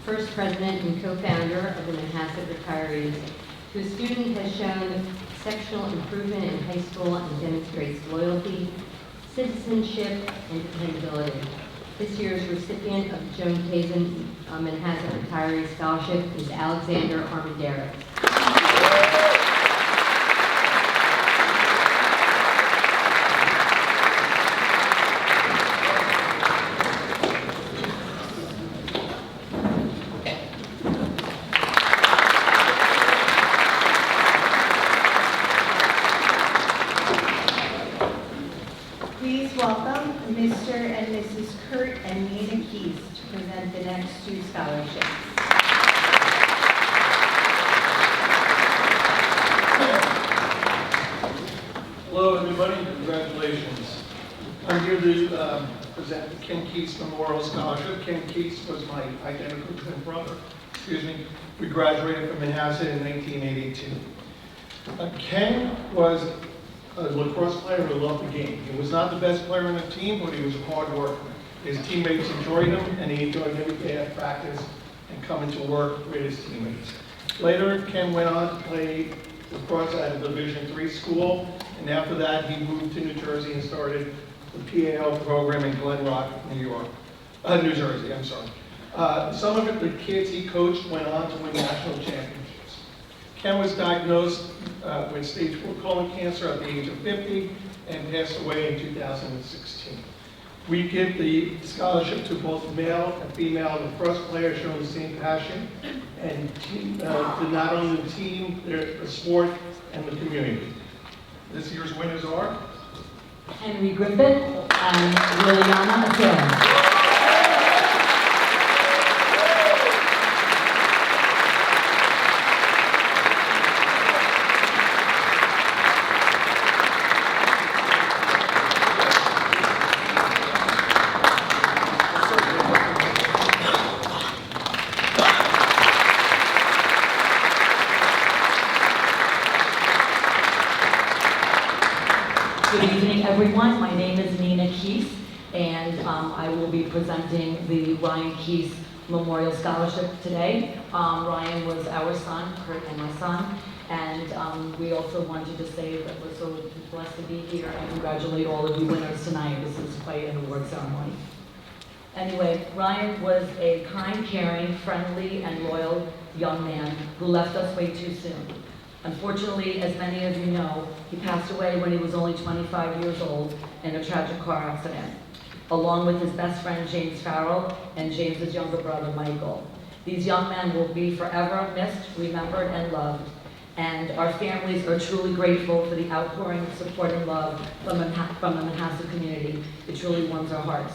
first president and co-founder of the Manhasset Retirees, whose student has shown exceptional improvement in high school and demonstrates loyalty, citizenship, and dependability. This year's recipient of the Joan Kazin Manhasset Retiree Scholarship is Alexander Armendariz. Welcome Mr. and Mrs. Kurt and Nina Keys to present the next 2 scholarships. Hello, everybody. Congratulations. I'm here to present the Ken Keese Memorial Scholarship. Ken Keese was my identical twin brother. Excuse me. We graduated from Manhasset in 1982. Ken was a lacrosse player who loved the game. He was not the best player on the team, but he was a hard worker. His teammates enjoyed him, and he enjoyed every day of practice and coming to work with his teammates. Later, Ken went on to play lacrosse at a Division III school, and after that, he moved to New Jersey and started the PAL program in Glen Rock, New Jersey, I'm sorry. Some of the kids he coached went on to win national championships. Ken was diagnosed with stage 4 colon cancer at the age of 50 and passed away in 2016. We give the scholarship to both male and female lacrosse players showing the same passion and to not only the team, the sport, and the community. This year's winners are Henry Griffith and Liliana Adele. Good evening, everyone. My name is Nina Keese, and I will be presenting the Ryan Keese Memorial Scholarship today. Ryan was our son, Kurt and my son, and we also wanted to say that we're so blessed to be here and congratulate all of you winners tonight. This is quite an award ceremony. Anyway, Ryan was a kind, caring, friendly, and loyal young man who left us way too soon. Unfortunately, as many of you know, he passed away when he was only 25 years old in a tragic car accident, along with his best friend James Farrell and James's younger brother Michael. These young men will be forever missed, remembered, and loved, and our families are truly grateful for the outpouring of support and love from the Manhasset community. It truly warms our hearts.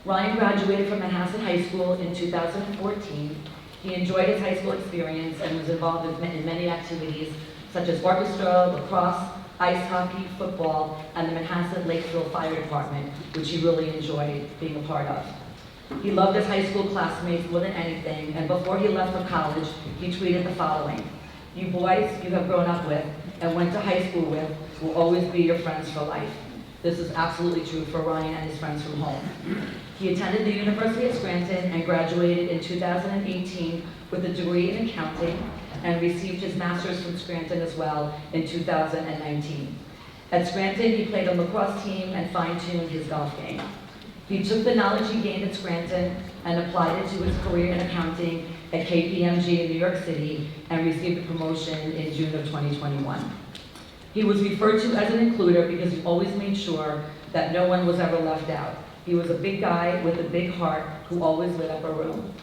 Ryan graduated from Manhasset High School in 2014. He enjoyed his high school experience and was involved in many activities such as orchestra, lacrosse, ice hockey, football, and the Manhasset Lakeville Fire Department, which he really enjoyed being a part of. He loved his high school classmates more than anything, and before he left for college, he tweeted the following: "You boys you have grown up with and went to high school with will always be your friends for life." This is absolutely true for Ryan and his friends from home. He attended the University of Scranton and graduated in 2018 with a degree in accounting and received his master's from Scranton as well in 2019. At Scranton, he played on the lacrosse team and fine-tuned his golf game. He took the knowledge he gained at Scranton and applied it to his career in accounting at KPMG in New York City and received a promotion in June of 2021. He was referred to as an includer because he always made sure that no one was ever left out. He was a big guy with a big heart who always lit up a room.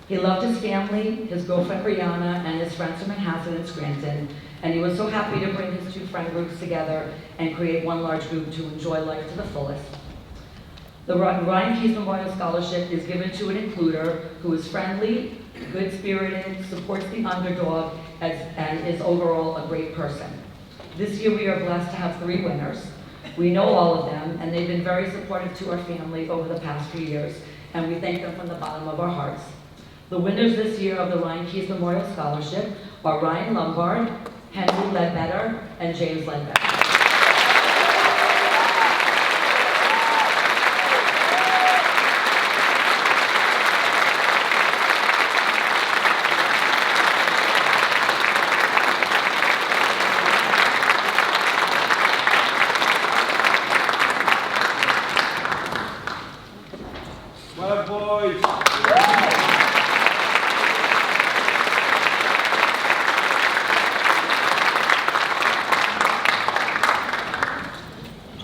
He loved his family, his girlfriend Brianna, and his friends from Manhasset and Scranton, and he was so happy to bring his two friend groups together and create one large group to enjoy life to the fullest. The Ryan Keese Memorial Scholarship is given to an includer who is friendly, good-spirited, supports the underdog, and is overall a great person. This year we are blessed to have 3 winners. We know all of them, and they've been very supportive to our family over the past few years, and we thank them from the bottom of our hearts. The winners this year of the Ryan Keese Memorial Scholarship are Ryan Lombard, Henry Ledbetter, and James Ledbetter.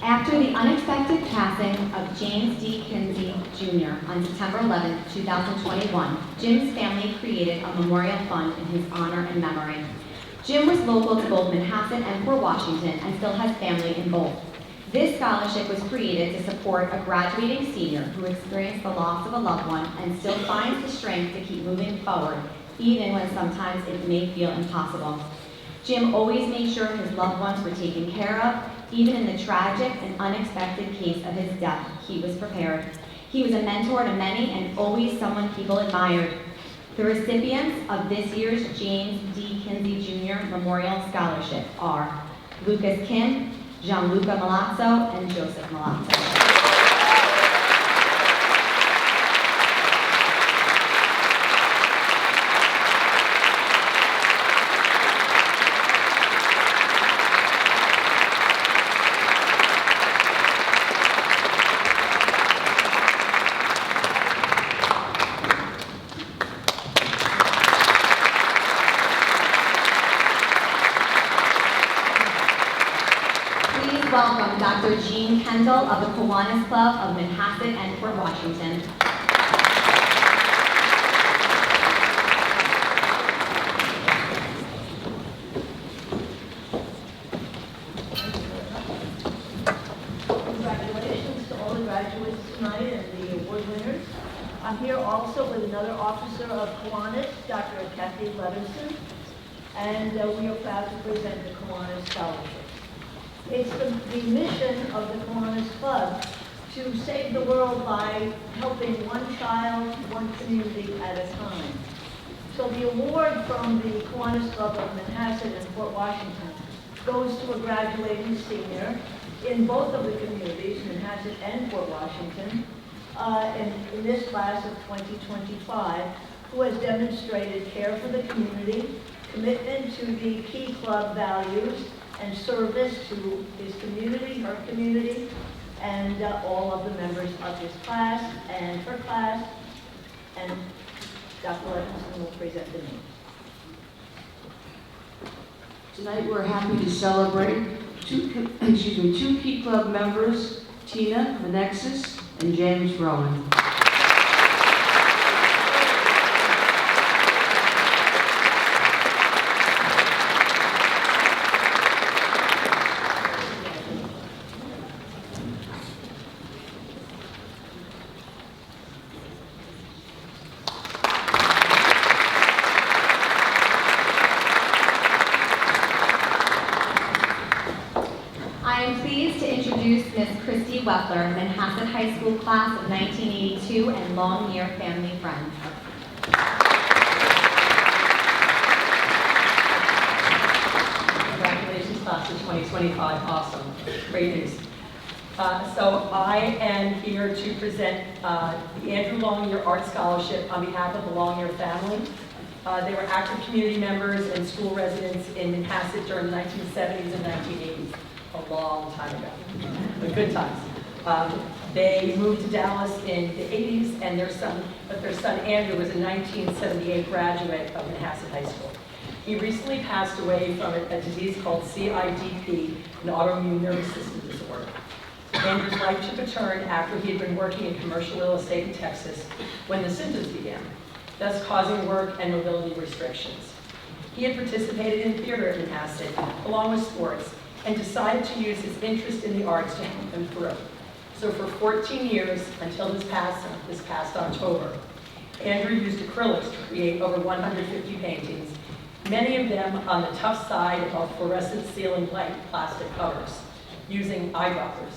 After the unexpected passing of James D. Kinsey Jr. on September 11, 2021, Jim's family created a memorial fund in his honor and memory. Jim was local to both Manhasset and Port Washington and still has family in both. This scholarship was created to support a graduating senior who experienced the loss of a loved one and still finds the strength to keep moving forward, even when sometimes it may feel impossible. Jim always made sure his loved ones were taken care of. Even in the tragic and unexpected case of his death, he was prepared. He was a mentor to many and always someone people admired. The recipients of this year's James D. Kinsey Jr. Memorial Scholarship are Lucas Kim, Gianluca Malazzo, and Joseph Malazzo. Welcome Dr. Jean Kendall of the Kiwanis Club of Manhasset and Fort Washington. Congratulations to all the graduates tonight and the award winners. I'm here also with another officer of Kiwanis, Dr. Kathy Levinson, and we are proud to present the Kiwanis Scholarship. It's the mission of the Kiwanis Club to save the world by helping one child, one community at a time. So the award from the Kiwanis Club of Manhasset and Fort Washington goes to a graduating senior in both of the communities, Manhasset and Fort Washington, in this class of 2025, who has demonstrated care for the community, commitment to the key club values, and service to his community, her community, and all of the members of his class and her class. And Dr. Levinson will present the name. Tonight we're happy to celebrate two key club members, Tina Menexis and James Rowan. Christy Weffler, Manhasset High School class of 1982 and long year family friend. Congratulations, class of 2025. Awesome. Great news. So I am here to present the Andrew Longyear Art Scholarship on behalf of the Longyear family. They were active community members and school residents in Manhasset during the 1970s and 1980s. A long time ago, but good times. They moved to Dallas in the 80s, and their son Andrew was a 1978 graduate of Manhasset High School. He recently passed away from a disease called CIDP, an autoimmune nervous system disorder. Andrew's life took a turn after he had been working in commercial real estate in Texas when the symptoms began, thus causing work and mobility restrictions. He had participated in theater at Manhasset, along with sports, and decided to use his interest in the arts to help him through. So for 14 years, until this past October, Andrew used acrylics to create over 150 paintings, many of them on the tough side of fluorescent ceiling light plastic covers, using eyedroppers.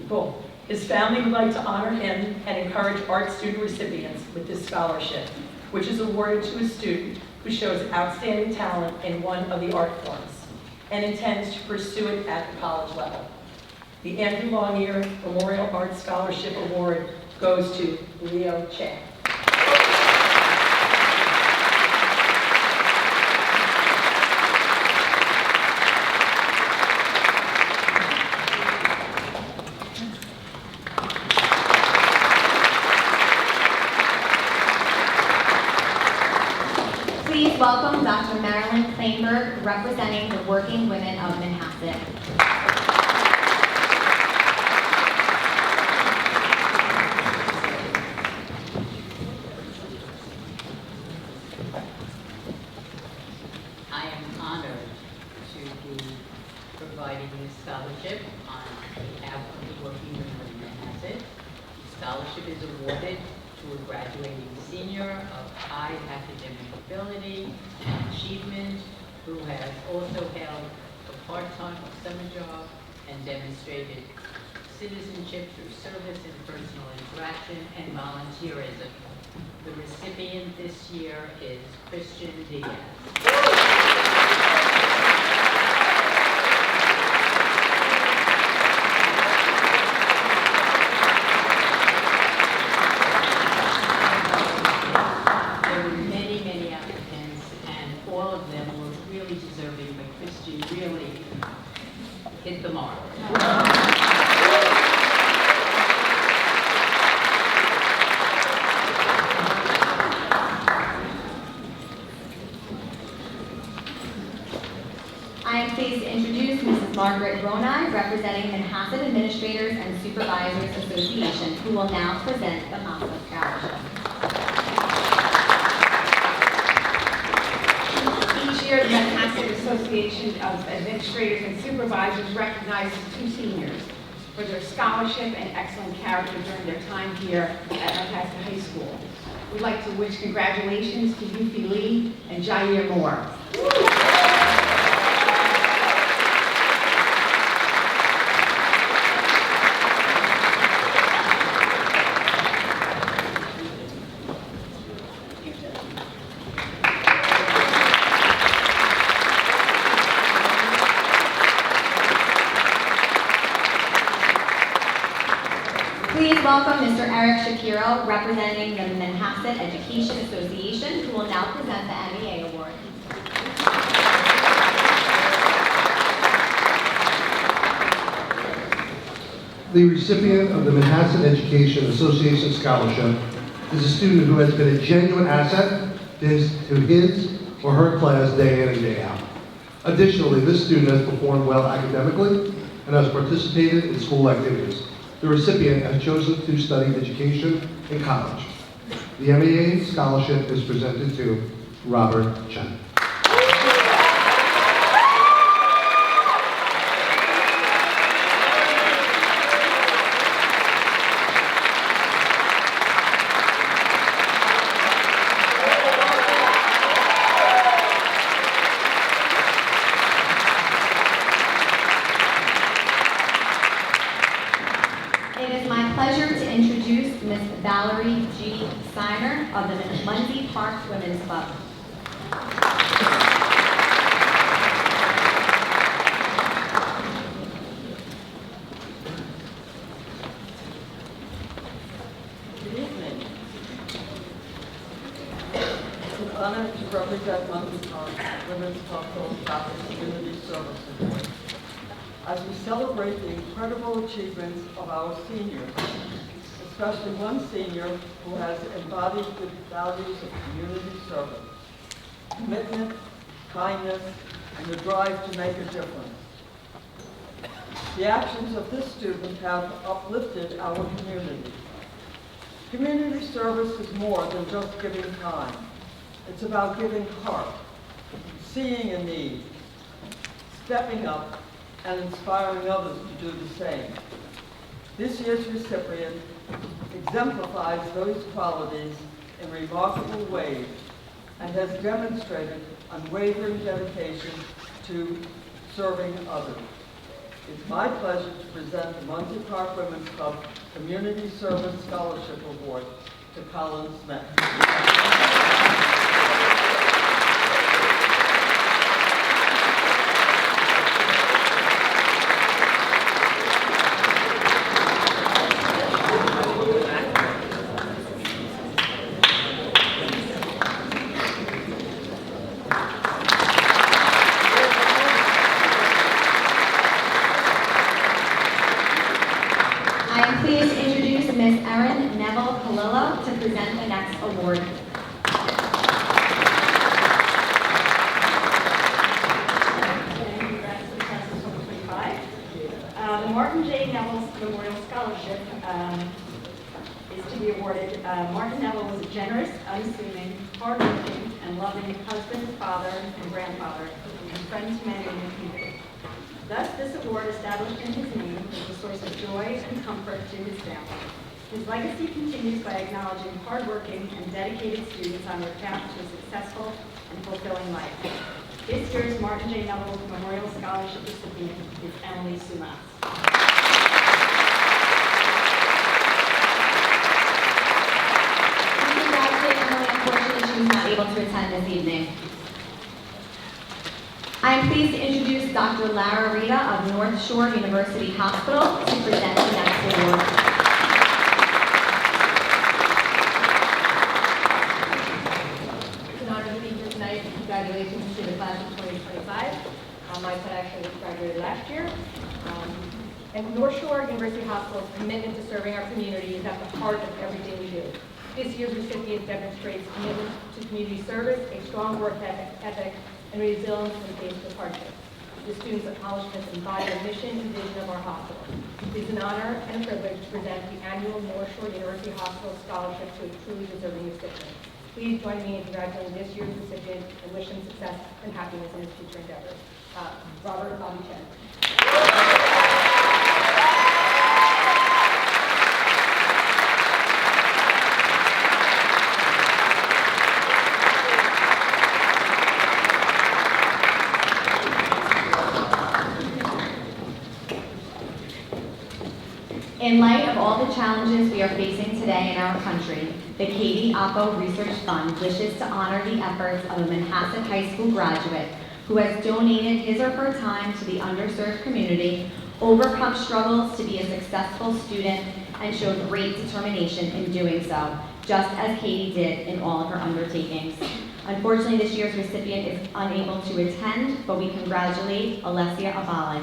Cool. His family would like to honor him and encourage art student recipients with this scholarship, which is awarded to a student who shows outstanding talent in one of the art forms and intends to pursue it at the college level. The Andrew Longyear Memorial Art Scholarship Award goes to Leo Chang. Please welcome Dr. Marilyn Kleinberg, representing the working women of Manhasset. I am honored to be providing this scholarship on behalf of the working women of Manhasset. The scholarship is awarded to a graduating senior of high academic ability and achievement who has also held a part-time or summer job and demonstrated citizenship through service and personal interaction and volunteerism. The recipient this year is Christian Diaz. Hit the mark. I am pleased to introduce Mrs. Margaret Ronai, representing Manhasset Administrators and Supervisors Association, who will now present the Casa Scholarship. Each year, the Manhasset Association of Administrators and Supervisors recognizes 2 seniors for their scholarship and excellent character during their time here at Manhasset High School. We'd like to wish congratulations to Yufi Lee and Jair Moore. Please welcome Mr. Eric Shapiro, representing the Manhasset Education Association, who will now present the MEA Award. The recipient of the Manhasset Education Association Scholarship is a student who has been a genuine asset to his or her class day in and day out. Additionally, this student has performed well academically and has participated in school activities. The recipient has chosen to study education in college. The MEA Scholarship is presented to Robert Chen. Valerie G. Steiner of the Muncie Park Women's Club. Good evening. It's an honor to represent Muncie Park Women's Club Philanthropic Community Service Award. As we celebrate the incredible achievements of our seniors, especially one senior who has embodied the values of community service, commitment, kindness, and the drive to make a difference. The actions of this student have uplifted our community. Community service is more than just giving time. It's about giving heart, seeing a need, stepping up, and inspiring others to do the same. This year's recipient exemplifies those qualities in remarkable ways and has demonstrated unwavering dedication to serving others. It's my pleasure to present the Muncie Park Women's Club Community Service Scholarship Award to Colleen Smith. Award. The Martin J. Neville Memorial Scholarship is to be awarded. Martin Neville was a generous, unassuming, hardworking, and loving husband, father, and grandfather, and friend to many in the community. Thus, this award, established in his name, is a source of joy and comfort to his family. His legacy continues by acknowledging hardworking and dedicated students on their path to a successful and fulfilling life. This year's Martin J. Neville Memorial Scholarship recipient is Emily Sumas. We congratulate Emily. Unfortunately, she was not able to attend this evening. I am pleased to introduce Dr. Lara Rita of North Shore University Hospital to present the next award. It's an honor to be here tonight. Congratulations to the class of 2025. My son actually graduated last year. And North Shore University Hospital's commitment to serving our community is at the heart of everything we do. This year's recipient demonstrates commitment to community service, a strong work ethic, and resilience in the face of hardship. The students' accomplishments embody the mission and vision of our hospital. It is an honor and a privilege to present the annual North Shore University Hospital Scholarship to a truly deserving recipient. Please join me in congratulating this year's recipient and wish him success and happiness in his future endeavors. Robert Bobby Chen. In light of all the challenges we are facing today in our country, the Katie Oppo Research Fund wishes to honor the efforts of a Manhasset High School graduate who has donated his or her time to the underserved community, overcome struggles to be a successful student, and showed great determination in doing so, just as Katie did in all of her undertakings. Unfortunately, this year's recipient is unable to attend, but we congratulate Alessia Bolan.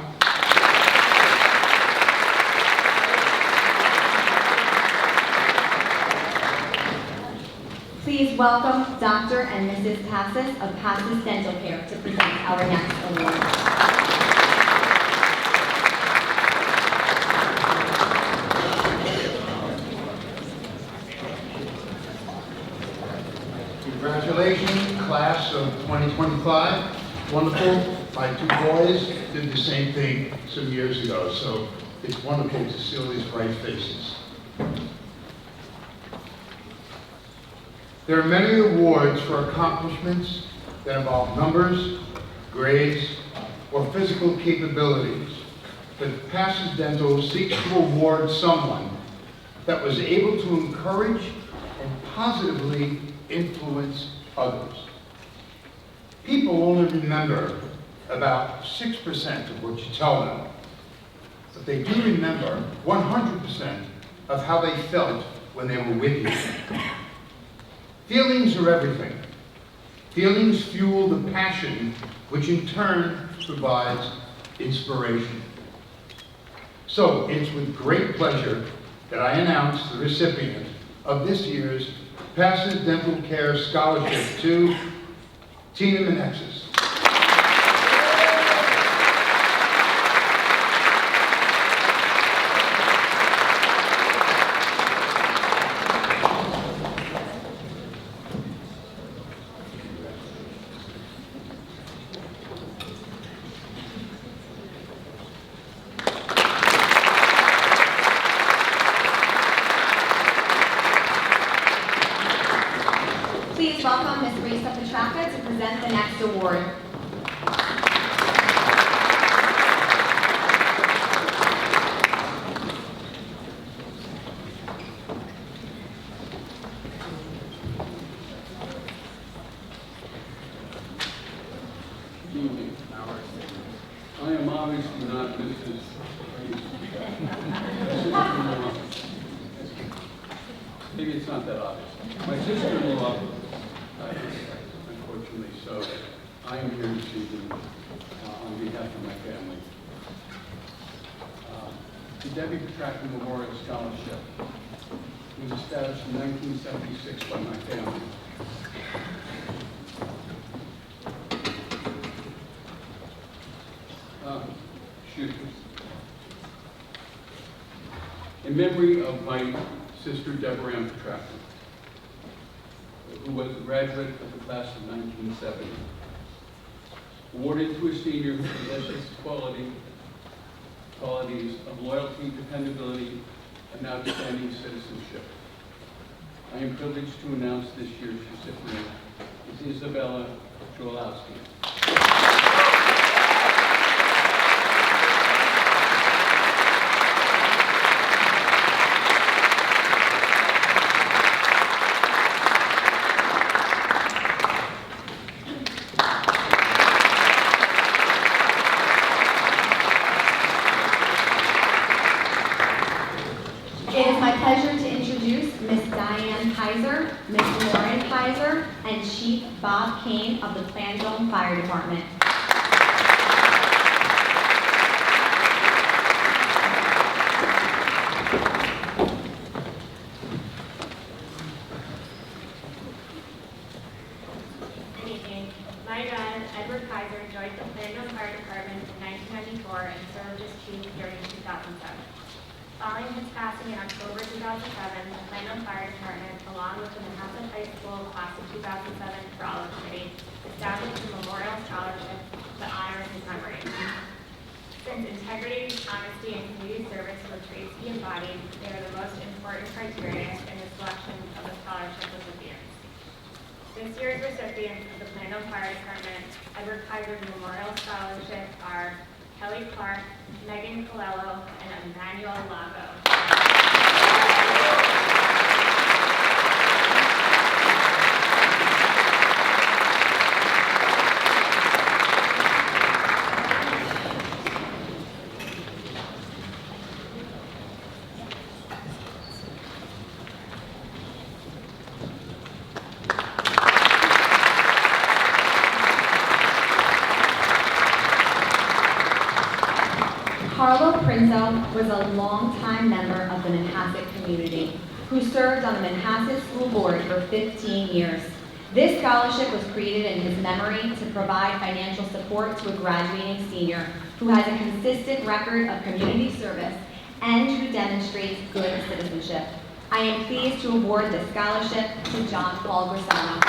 Please welcome Dr. and Mrs. Kaset of Kaset Dental Care to present our next award. Congratulations, class of 2025. Wonderful. My two boys did the same thing some years ago, so it's wonderful to see all these bright faces. There are many awards for accomplishments that involve numbers, grades, or physical capabilities, but Kaset Dental seeks to award someone that was able to encourage and positively influence others. People only remember about 6% of what you tell them, but they do remember 100% of how they felt when they were with you. Feelings are everything. Feelings fuel the passion, which in turn provides inspiration. So it's with great pleasure that I announce the recipient of this year's Kaset Dental Care Scholarship to Tina Menexis. Please welcome Ms. Risa Petraka to present the next award. Good evening. I am obviously not Mrs. Maybe it's not that obvious. My sister-in-law, unfortunately, so I am here this evening on behalf of my family. The Debbie Petraka Memorial Scholarship was established in 1976 by my family. In memory of my sister Deborah Ann Petraka, who was a graduate of the class of 1970, awarded to a senior who possesses qualities of loyalty, dependability, and outstanding citizenship. I am privileged to announce this year's recipient, Ms. Isabella Joalowski. pleasure to introduce Miss Diane Kaiser, Miss Lauren Kaiser, and Chief Bob Kane of the Planzone Fire Department. Good evening. My dad, Edward Kaiser, joined the Planzone Fire Department in 1994 and served as chief during 2007. Following his passing in October 2007, the Planzone Fire Department, along with the Manhasset High School Class of 2007 Frolic Committee, established a memorial scholarship to honor his memory. Since integrity, honesty, and community service were traits he embodied, they are the most important criteria in the selection of the scholarship recipients. This year's recipients of the Planzone Fire Department Edward Kaiser Memorial Scholarship are Kelly Clark, Megan Colello, and Emmanuel Lago. Carlo Prinzo was a longtime member of the Manhasset community who served on the Manhasset School Board for 15 years. This scholarship was created in his memory to provide financial support to a graduating senior who has a consistent record of community service and who demonstrates good citizenship. I am pleased to award this scholarship to John Paul Grisano.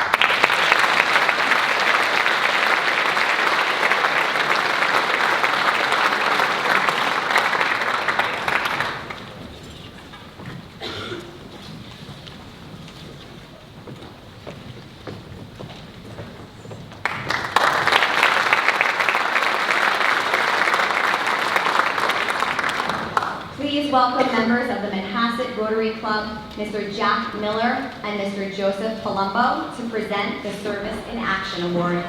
Please welcome members of the Manhasset Rotary Club, Mr. Jack Miller and Mr. Joseph Palumbo, to present the Service in Action Award.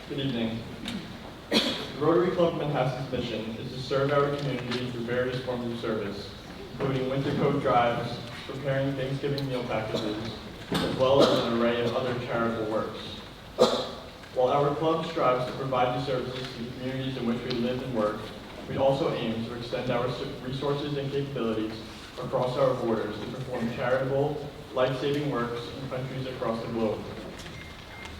Good evening. The Rotary Club of Manhasset's mission is to serve our community through various forms of service, including winter coat drives, preparing Thanksgiving meal packages, as well as an array of other charitable works. While our club strives to provide these services to the communities in which we live and work, we also aim to extend our resources and capabilities across our borders to perform charitable, life-saving works in countries across the globe.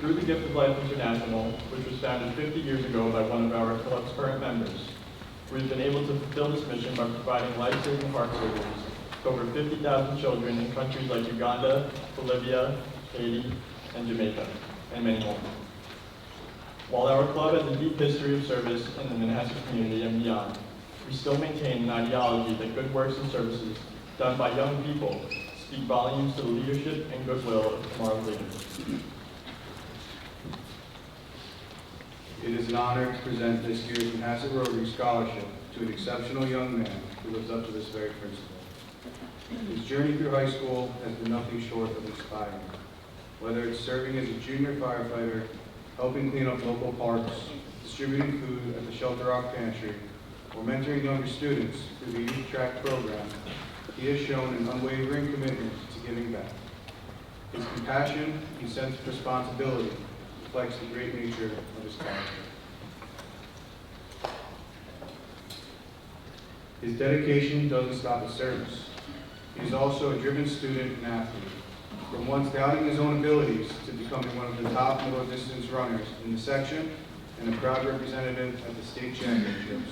Through the Gift of Life International, which was founded 50 years ago by one of our club's current members, we've been able to fulfill this mission by providing life-saving heart surgeries to over 50,000 children in countries like Uganda, Bolivia, Haiti, and Jamaica, and many more. While our club has a deep history of service in the Manhasset community and beyond, we still maintain an ideology that good works and services done by young people speak volumes to the leadership and goodwill of tomorrow's leaders. It is an honor to present this year's Manhasset Rotary Scholarship to an exceptional young man who lives up to this very principle. His journey through high school has been nothing short of inspiring. Whether it's serving as a junior firefighter, helping clean up local parks, distributing food at the Shelter Rock Pantry, or mentoring younger students through the Youth Track program, he has shown an unwavering commitment to giving back. His compassion and sense of responsibility reflects the great nature of his character. His dedication doesn't stop at service. He is also a driven student and athlete. From once doubting his own abilities to becoming one of the top middle distance runners in the section and a proud representative at the state championships,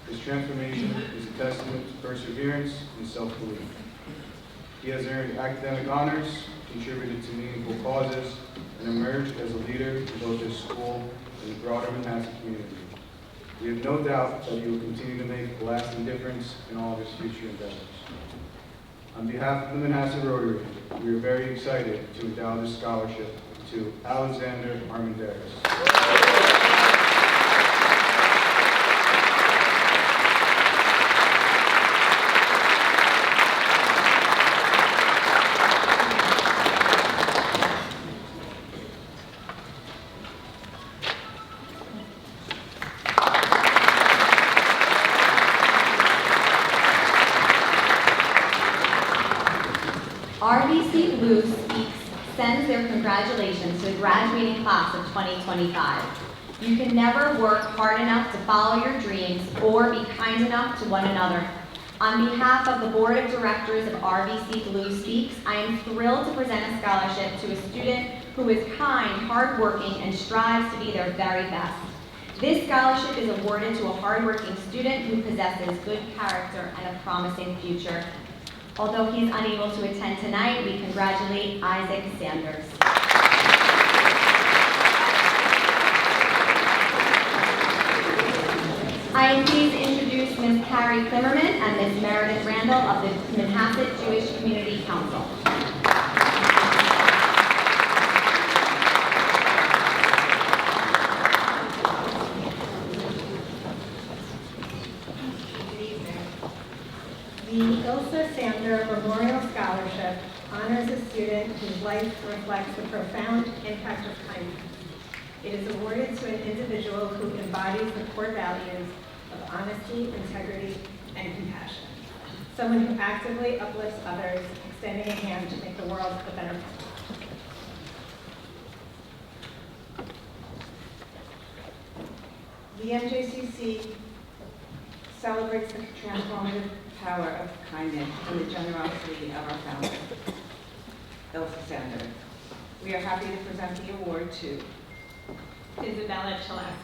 his transformation is a testament to perseverance and self-belief. He has earned academic honors, contributed to meaningful causes, and emerged as a leader in both his school and the broader Manhasset community. We have no doubt that he will continue to make a lasting difference in all of his future endeavors. On behalf of the Manhasset Rotary, we are very excited to endow this scholarship to Alexander Armendariz. RVC Blue Speaks sends their congratulations to the graduating class of 2025. You can never work hard enough to follow your dreams or be kind enough to one another. On behalf of the Board of Directors of RVC Blue Speaks, I am thrilled to present a scholarship to a student who is kind, hardworking, and strives to be their very best. This scholarship is awarded to a hardworking student who possesses good character and a promising future. Although he is unable to attend tonight, we congratulate Isaac Sanders. I am pleased to introduce Ms. Carrie Klimmerman and Ms. Meredith Randall of the Manhasset Jewish Community Council. The Ilsa Sander Memorial Scholarship honors a student whose life reflects the profound impact of kindness. It is awarded to an individual who embodies the core values of honesty, integrity, and compassion. Someone who actively uplifts others, extending a hand to make the world a better place. The MJCC celebrates the transformative power of kindness and the generosity of our founder, Ilsa Sander. We are happy to present the award to Isabella Chilek.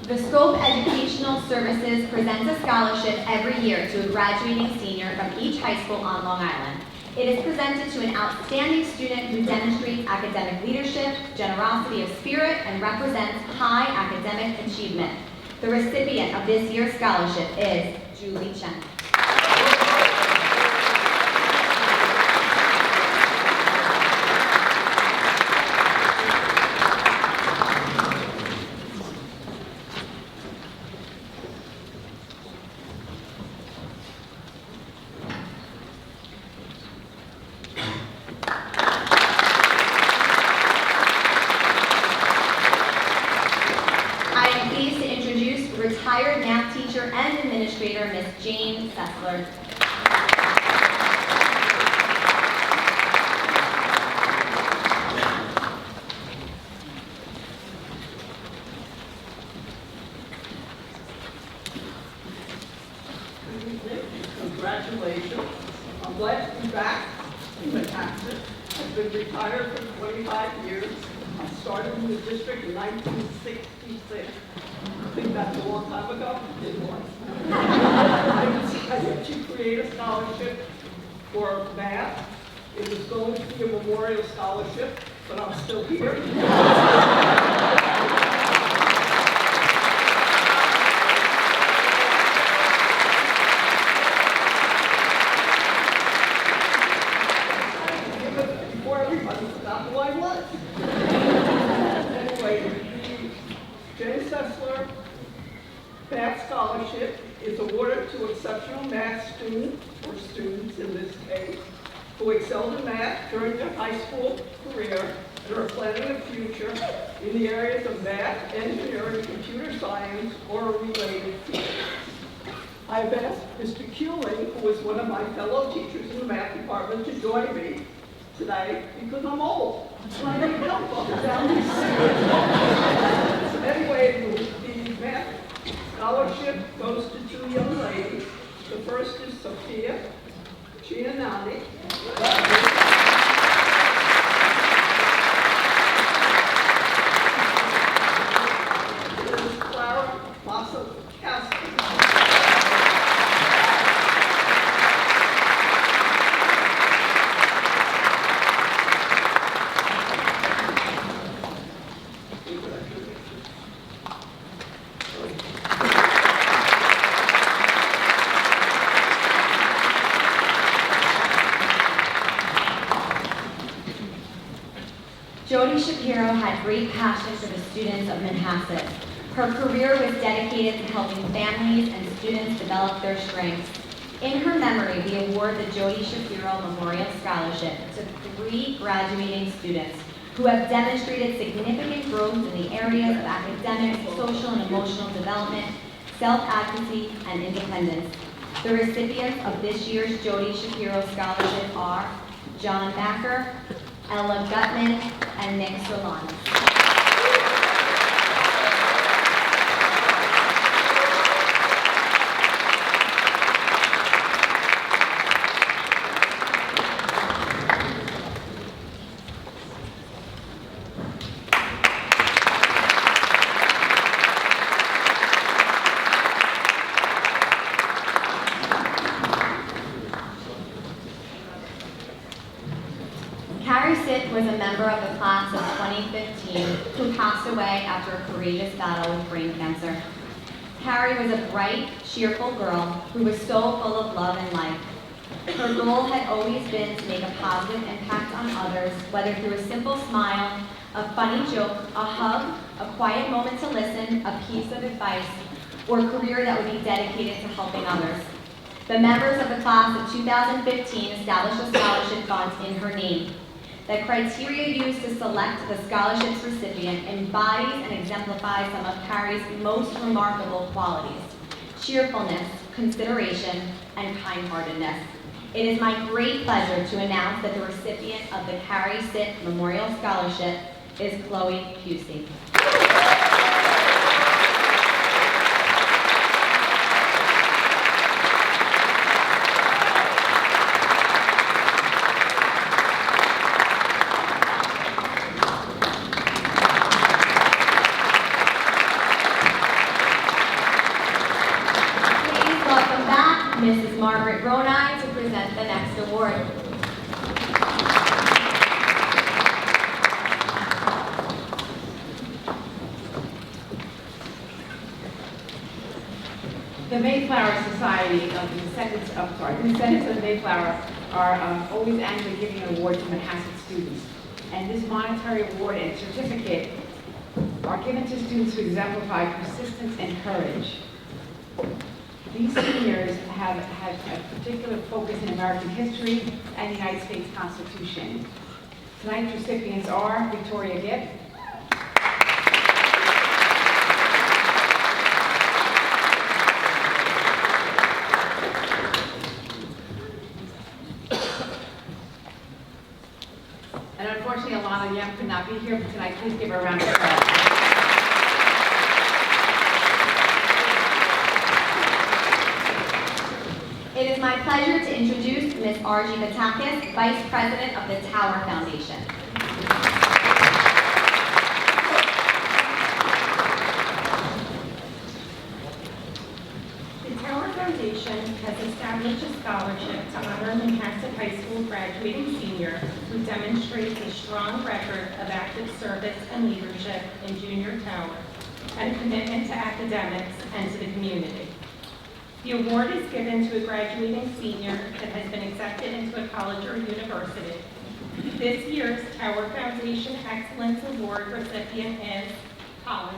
The Scope Educational Services presents a scholarship every year to a graduating senior from each high school on Long Island. It is presented to an outstanding student who demonstrates academic leadership, generosity of spirit, and represents high academic achievement. The recipient of this year's scholarship is Julie Chen. Retired math teacher and administrator, Ms. Jane Sessler. Congratulations. I'm glad to be back in Manhasset. I've been retired for 25 years. I started in the district in 1966. I think that's a long time ago. It was. I decided to create a scholarship for math. It was going to be a memorial scholarship, but I'm still here. Before everybody forgot who I was. Anyway, Jane Sessler Math Scholarship is awarded to exceptional math students, or students in this case, who excelled in math during their high school career and are planning a future in the areas of math, engineering, computer science, or related fields. I've asked Mr. Kuehling, who is one of my fellow teachers in the math department, to join me today because I'm old. And I need help up and down these stairs. Anyway, the math scholarship goes to two young ladies. The first is Sophia Giannani. This is Clara Massa Casio. Jody Shapiro had great passion for the students of Manhasset. Her career was dedicated to helping families and students develop their strengths. In her memory, we award the Jody Shapiro Memorial Scholarship to 3 graduating students who have demonstrated significant growth in the areas of academic, social, and emotional development, self-advocacy, and independence. The recipients of this year's Jody Shapiro Scholarship are John Backer, Ella Gutman, and Nick Solano. Kaset was a member of the class of 2015 who passed away after a courageous battle with brain cancer. Carrie was a bright, cheerful girl who was so full of love and life. Her goal had always been to make a positive impact on others, whether through a simple smile, a funny joke, a hug, a quiet moment to listen, a piece of advice, or a career that would be dedicated to helping others. The members of the class of 2015 established a scholarship fund in her name. The criteria used to select the scholarship's recipient embodies and exemplifies some of Carrie's most remarkable qualities: cheerfulness, consideration, and kind-heartedness. It is my great pleasure to announce that the recipient of the Kaset Memorial Scholarship is Chloe Pusey. Mrs. Margaret Ronai to present the next award. The Mayflower Society of the Descendants of the Mayflower are always annually giving an award to Manhasset students. And this monetary award and certificate are given to students who exemplify persistence and courage. These seniors have had a particular focus in American history and the United States Constitution. Tonight's recipients are Victoria Gibb, and unfortunately Alana Yem could not be here, but tonight please give her a round of applause. It is my pleasure to introduce Ms. R.G. Batakis, Vice President of the Tower Foundation. The Tower Foundation has established a scholarship to honor Manhasset High School graduating senior who demonstrates a strong record of active service and leadership in junior Tower and a commitment to academics and to the community. The award is given to a graduating senior that has been accepted into a college or university. This year's Tower Foundation Excellence Award recipient is Alison.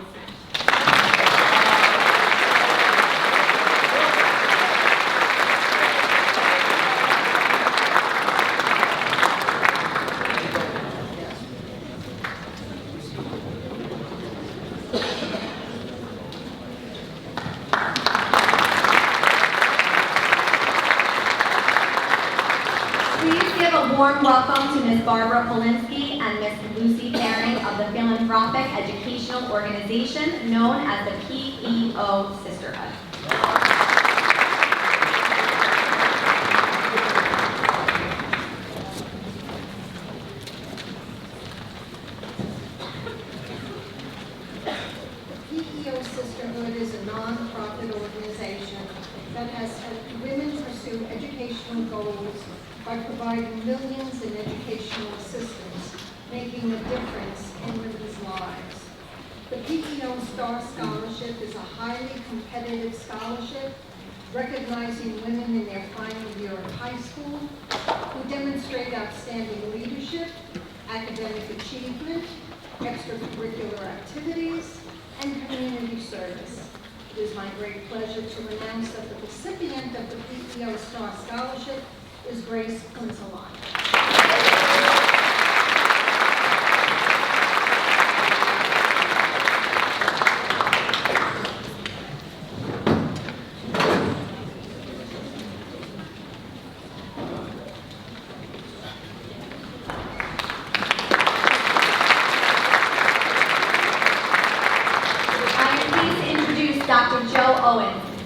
Warm welcome to Ms. Barbara Polinsky and Ms. Lucy Faring of the philanthropic educational organization known as the PEO Sisterhood. The PEO Sisterhood is a non-profit organization that has helped women pursue educational goals by providing millions in educational assistance, making a difference in women's lives. The PEO Star Scholarship is a highly competitive scholarship recognizing women in their final year of high school who demonstrate outstanding leadership, academic achievement, extracurricular activities, and community service. my great pleasure to announce that the recipient of the PEO Star Scholarship is Grace Kunzelon.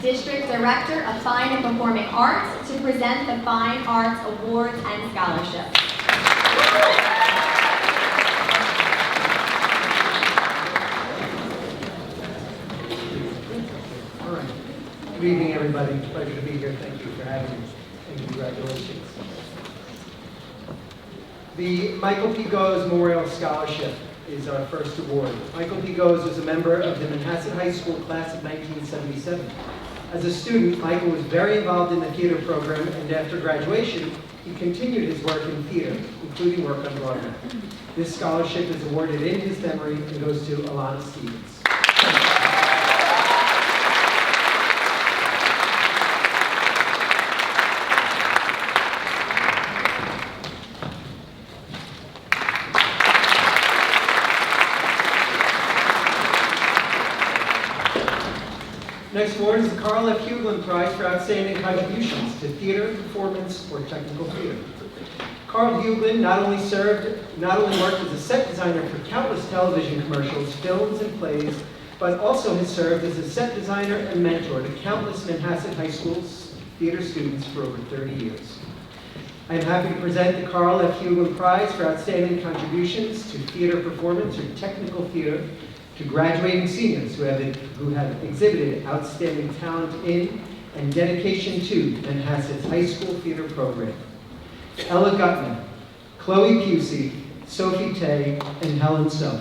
District Director of Fine and Performing Arts, to present the Fine Arts Awards and Scholarships. All right. Good evening, everybody. Pleasure to be here. Thank you for having me, and congratulations. The Michael P. Goes Memorial Scholarship is our first award. Michael P. Goes was a member of the Manhasset High School class of 1977. As a student, Michael was very involved in the theater program, and after graduation, he continued his work in theater, including work on Broadway. This scholarship is awarded in his memory and goes to Alana Stevens. Next award is the Carl F. Hughlin Prize for Outstanding Contributions to Theater, Performance, or Technical Theater. Carl Hughlin not only worked as a set designer for countless television commercials, films, and plays, but also has served as a set designer and mentor to countless Manhasset High School's theater students for over 30 years. I am happy to present the Carl F. Hughlin Prize for Outstanding Contributions to Theater, Performance, or Technical Theater to graduating seniors who have exhibited outstanding talent in and dedication to Manhasset's high school theater program. Ella Gutman, Chloe Pusey, Sophie Tay, and Helen So.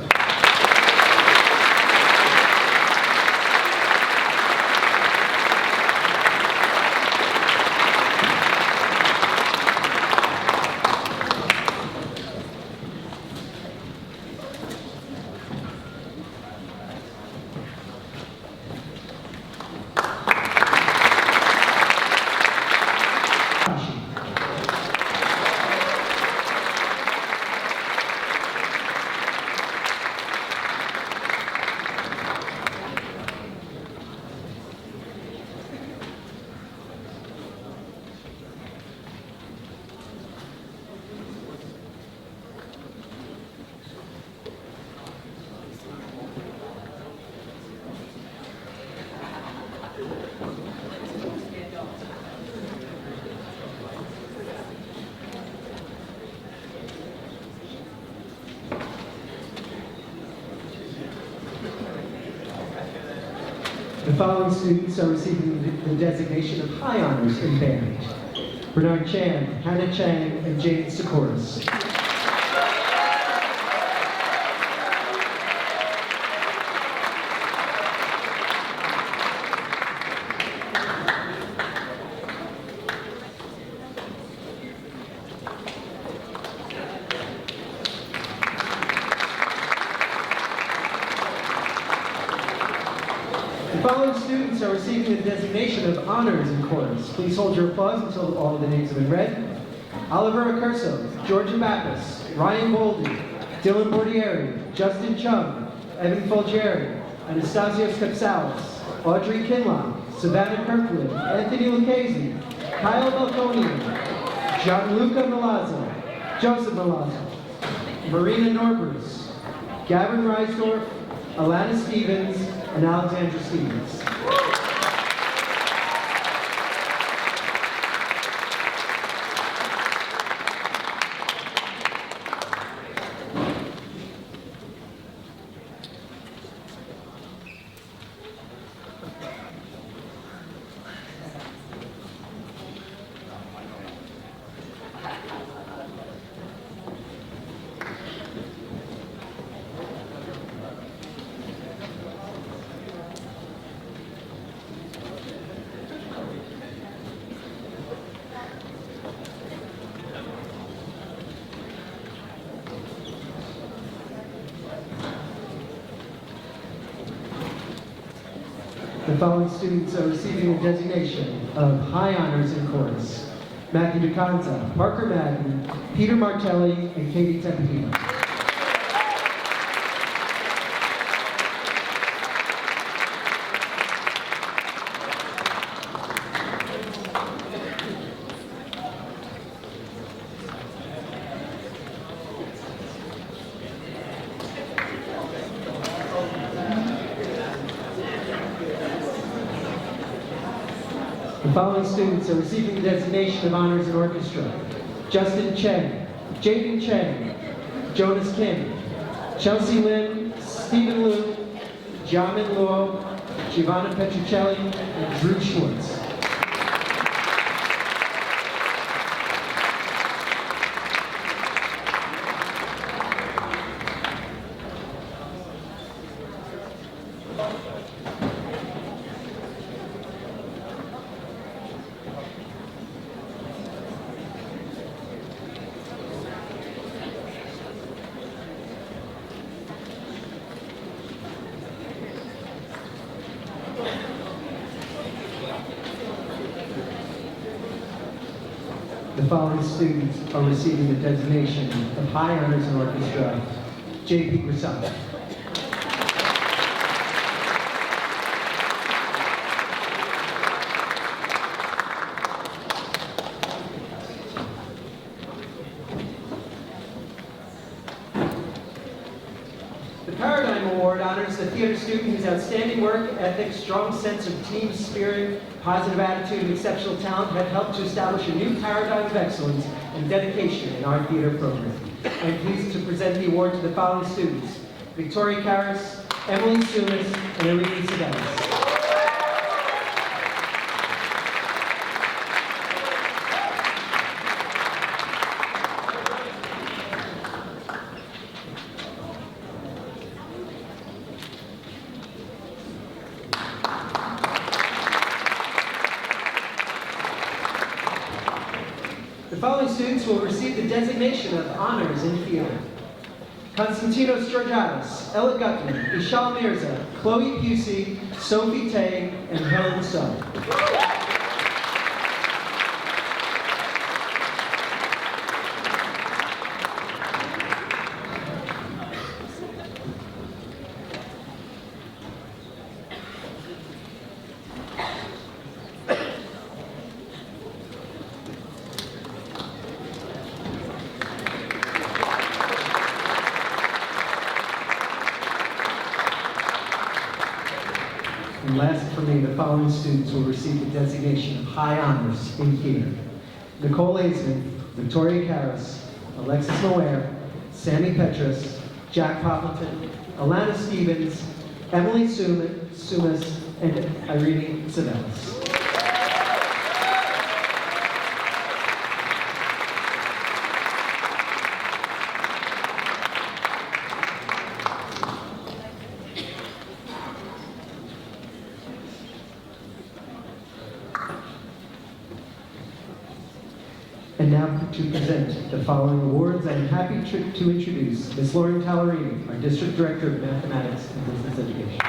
The following students are receiving the designation of High Honors in Band: Bernard Chan, Hannah Chang, and Jane Sikoris. The following students are receiving the designation of Honors in Chorus. Please hold your applause until all of the names have been read. Oliver Accurso, Georgia Baptist, Ryan Boldy, Dylan Bordieri, Justin Chung, Evan Folgieri, Anastasio Skepsalis, Audrey Kinlaw, Savannah Kirkwood, Anthony Lucchese, Kyle Melconian, Gianluca Milazzo, Joseph Milazzo, Marina Norbruce, Gavin Reisdorf, Alana Stevens, and Alexandra Stevens. The following students are receiving the designation of High Honors in Chorus: Matthew DeConza, Parker Madden, Peter Martelli, and Katie Tempino. The following students are receiving the designation of Honors in Orchestra: Justin Chen, Jaden Chen, Jonas Kim, Chelsea Lin, Stephen Liu, Jamin Luo, Giovanna Petruccelli, and Drew Schwartz. The following students are receiving the designation of High Honors in Orchestra: J.P. Grisel. The Paradigm Award honors the theater student whose outstanding work ethic, strong sense of team spirit, positive attitude, and exceptional talent have helped to establish a new paradigm of excellence and dedication in our theater program. I am pleased to present the award to the following students: Victoria Karras, Emily Sumas, and Irene Sedelis. The following students will receive the designation of Honors in Theater: Konstantinos Georgiadis, Ella Gutman, Ishal Mirza, Chloe Pusey, Sophie Tay, and Helen So. And last for me, the following students will receive the designation of High Honors in Theater: Nicole Aisman, Victoria Karras, Alexis Moer, Sammy Petrus, Jack Poppleton, Alana Stevens, Emily Sumas, and Irene Sedelis. And now to present the following awards, I am happy to introduce Ms. Lauren Tallerini, our District Director of Mathematics and Business Education.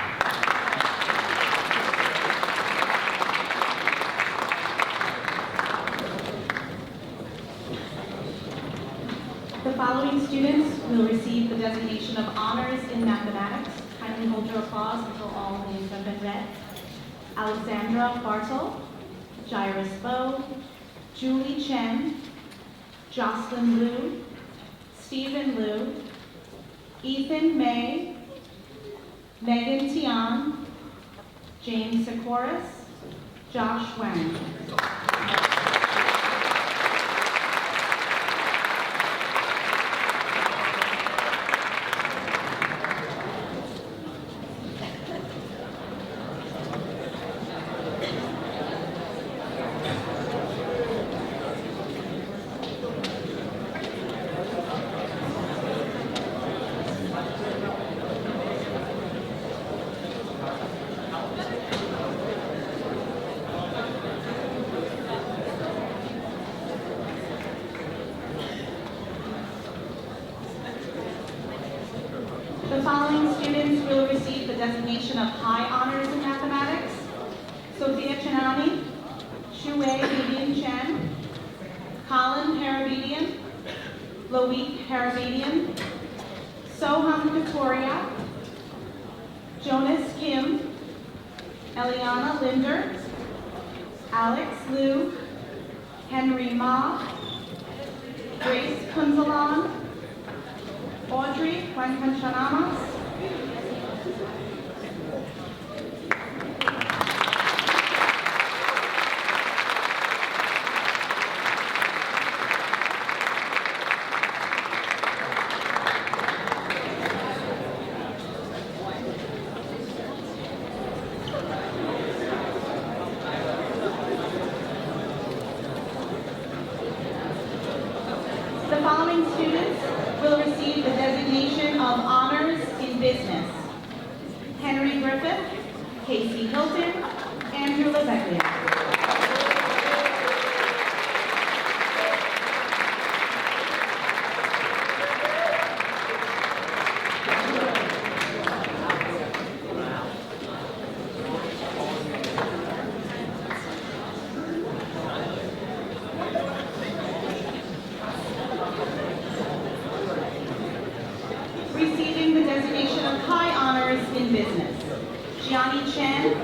The following students will receive the designation of Honors in Mathematics. Kindly hold your applause until all names have been read. Alexandra Bartel, Jairus Bowe, Julie Chen, Jocelyn Liu, Stephen Liu, Ethan May, Megan Tian, James Sikoris, Josh Wang. The following students will receive the designation of High Honors in Mathematics: Sophia Chinani, Shui Vivian Chen, Colin Harabedian, Loic Harabedian, Soham Victoria, Jonas Kim, Eliana Linder, Alex Liu, Henry Ma, Grace Kunzalan, Audrey Wankanchanamas, The following students will receive the designation of Honors in Business. Henry Griffith, Casey Hilton, Andrew Leveglia. Receiving the designation of High Honors in Business. Gianni Chen,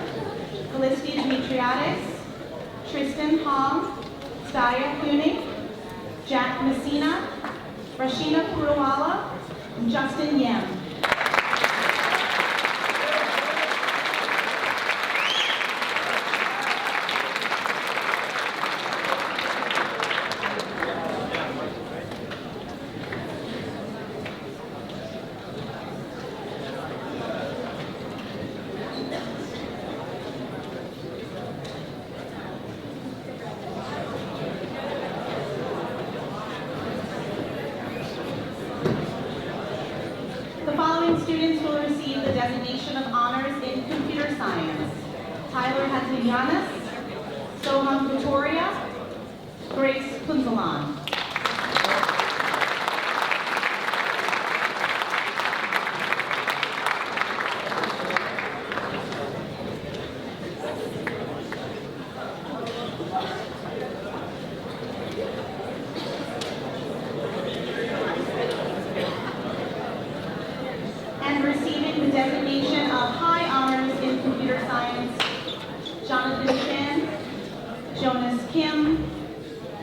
Felicity Dimitriades, Tristan Hong, Staya Kunig, Jack Messina, Rashina Kurawala, and Justin Yem. The following students will receive the designation of Honors in Computer Science. Tyler Hatziyanis, Soham Victoria, Grace Kunzalan. And receiving the designation of High Honors in Computer Science, Jonathan Chan, Jonas Kim,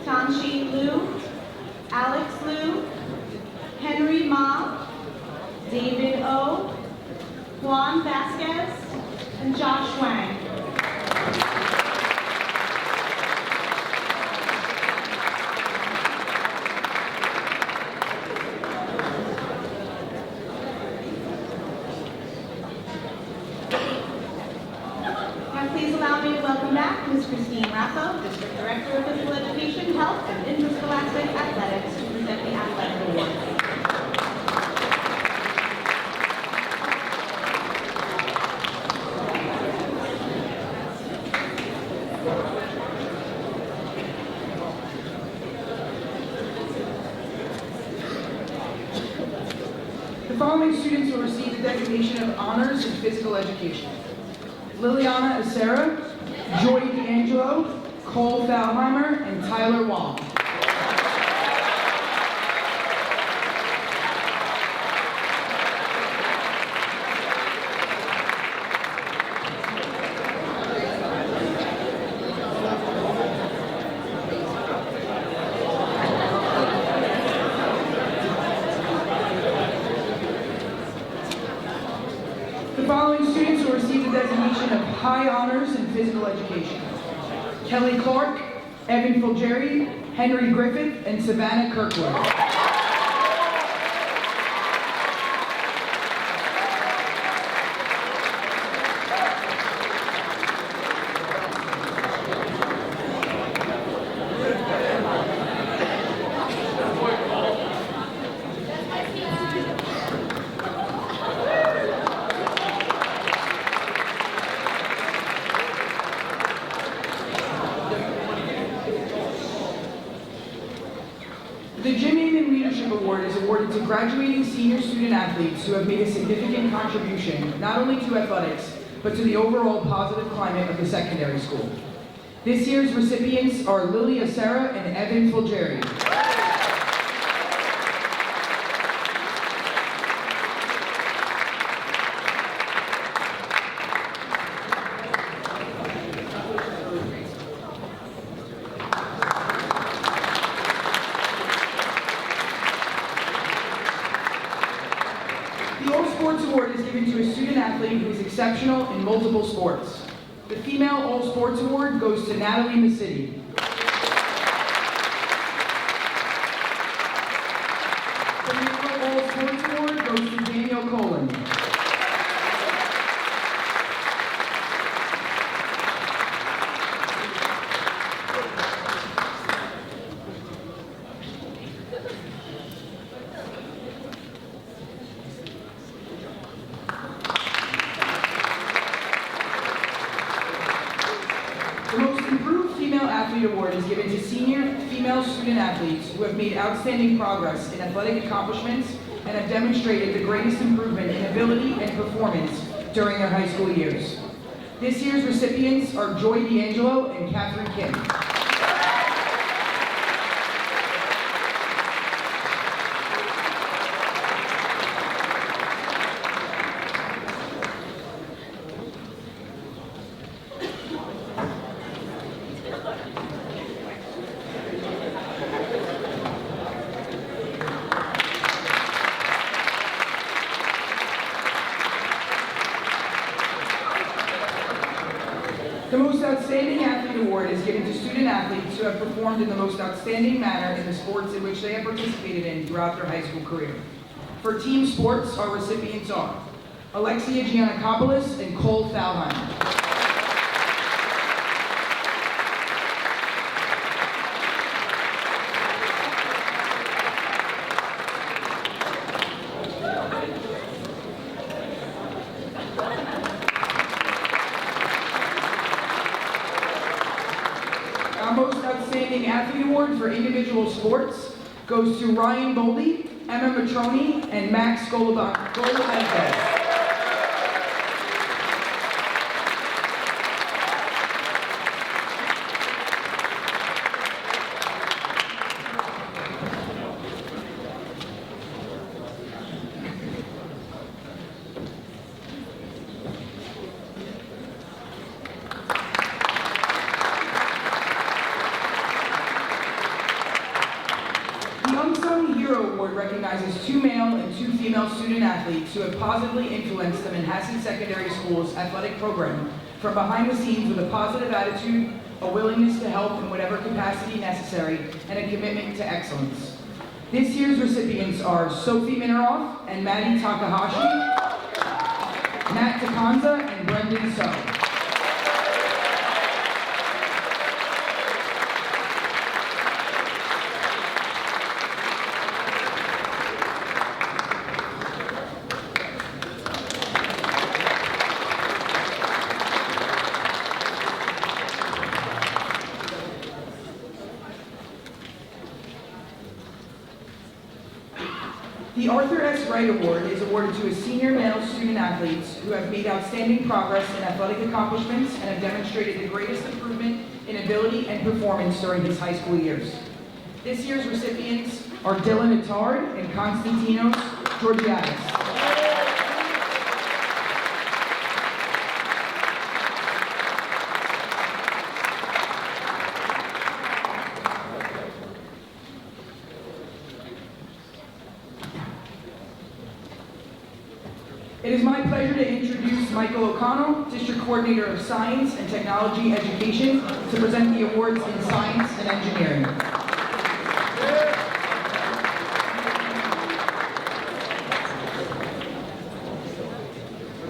Tanshi Liu, Alex Liu, Henry Ma, David O, Juan Vasquez, and Josh Wang. Now please allow me to welcome back Ms. Christine Rappo, District Director of Physical Education, Health, and Interscholastic Athletics to present the athletic awards. The following students will receive the designation of Honors in Physical Education. Liliana Acera, Joy D'Angelo, Cole Thalheimer, and Tyler Wong. The following students will receive the designation of High Honors in Physical Education. Kelly Clark, Evan Fulgeri, Henry Griffith, and Savannah Kirkwood. The Jim Amon Leadership Award is awarded to graduating senior student athletes who have made a significant contribution, not only to athletics, but to the overall positive climate of the secondary school. This year's recipients are Lilia Sarah and Evan Fulgeri. The All Sports Award is given to a student athlete who is exceptional in multiple sports. The Female All Sports Award goes to Natalie Massidi. The Male All Sports Award goes to Daniel Colleen. The Most Improved Female Athlete Award is given to senior female student athletes who have made outstanding progress in athletic accomplishments and have demonstrated the greatest improvement in ability and performance during their high school years. This year's recipients are Joy D'Angelo and Catherine Kim. The Most Outstanding Athlete Award is given to student athletes who have performed in the most outstanding manner in the sports in which they have participated in throughout their high school career. For team sports, our recipients are Alexia Giannakopoulos and Cole Thalheim. Our Most Outstanding Athlete Award for individual sports goes to Ryan Boldy, Emma Matroni, and Max Golabante. The Unsung Hero Award recognizes 2 male and 2 female student athletes who have positively influenced the Manhasset Secondary School's athletic program from behind the scenes with a positive attitude, a willingness to help in whatever capacity necessary, and a commitment to excellence. This year's recipients are Sophie Mineroff and Maddie Takahashi, Matt Takanza, and Brendan So. The Arthur S. Wright Award is awarded to a senior male student athletes who have made outstanding progress in athletic accomplishments and have demonstrated the greatest improvement in ability and performance during his high school years. This year's recipients are Dylan Attard and Konstantinos Georgiadis. It is my pleasure to introduce Michael O'Connell, District Coordinator of Science and Technology Education, to present the awards in Science and Engineering.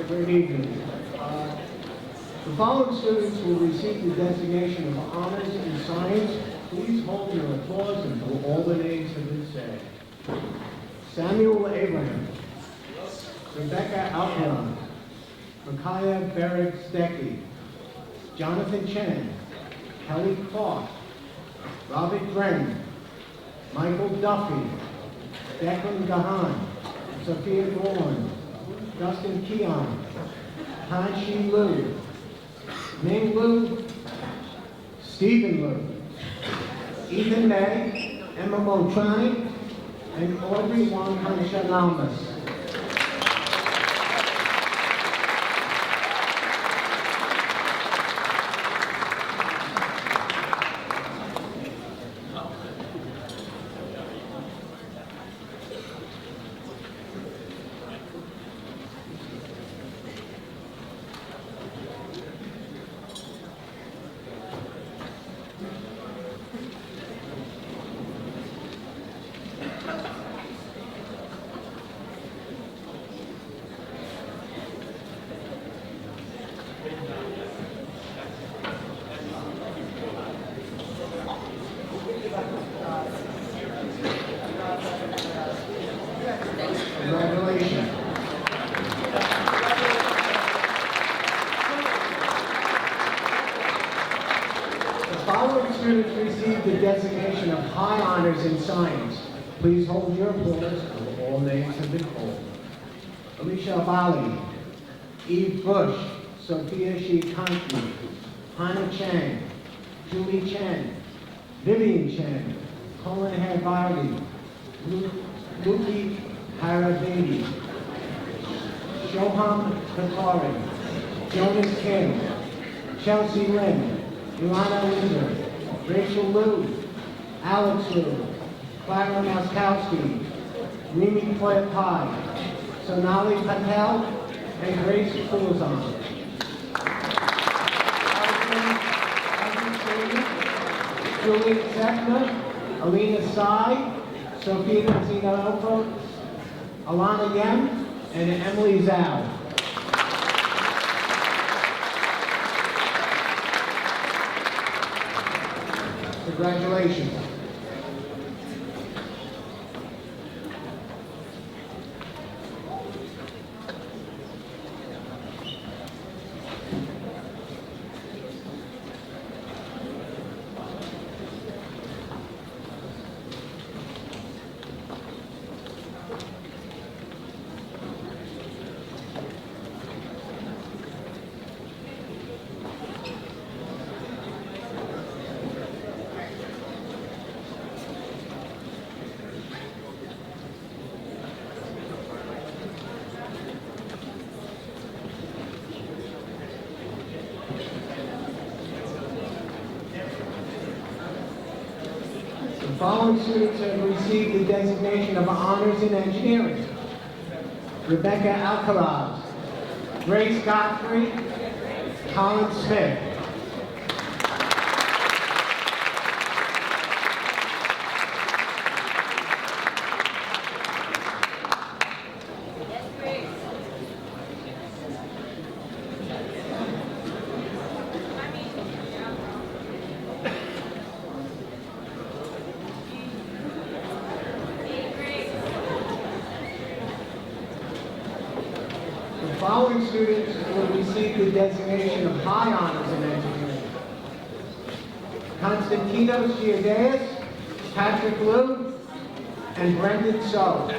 Good evening. The following students will receive the designation of Honors in Science. Please hold your applause until all the names have been said. Samuel Abraham. Rebecca Alcaron, Micaiah Bereg-Stecky, Jonathan Chen, Kelly Clark, Robert Brennan, Michael Duffy, Declan Gahan, Sophia Bolan, Justin Keon, Hanshi Liu, Ming Liu, Stephen Liu, Ethan May, Emma Motrani, and Audrey Wong Hanshalamas. Congratulations. The following students received the designation of high honors in science. Please hold your applause until all names have been called. Alicia Bali, Eve Bush, Sophia Shikanti, Hannah Chang, Julie Chen, Vivian Chen, Colleen Highland, Luki Harabedi, Shoham Kakari, Jonas Kim, Chelsea Lynn, Ilana Linder, Rachel Liu, Alex Liu, Clara Moskowski, Mimi Poyapai, Sonali Patel, and Grace Fulazon. Julie Zekna, Alina Sai, Sophia Zinopo, Alana Yem, and Emily Zhao. Congratulations. The following students have received the designation of honors in engineering. Rebecca Alcaraz, Grace Godfrey, Colin Smith. The following students will receive the designation of high honors in engineering. Konstantinos Giardeas, Patrick Liu, and Brendan So.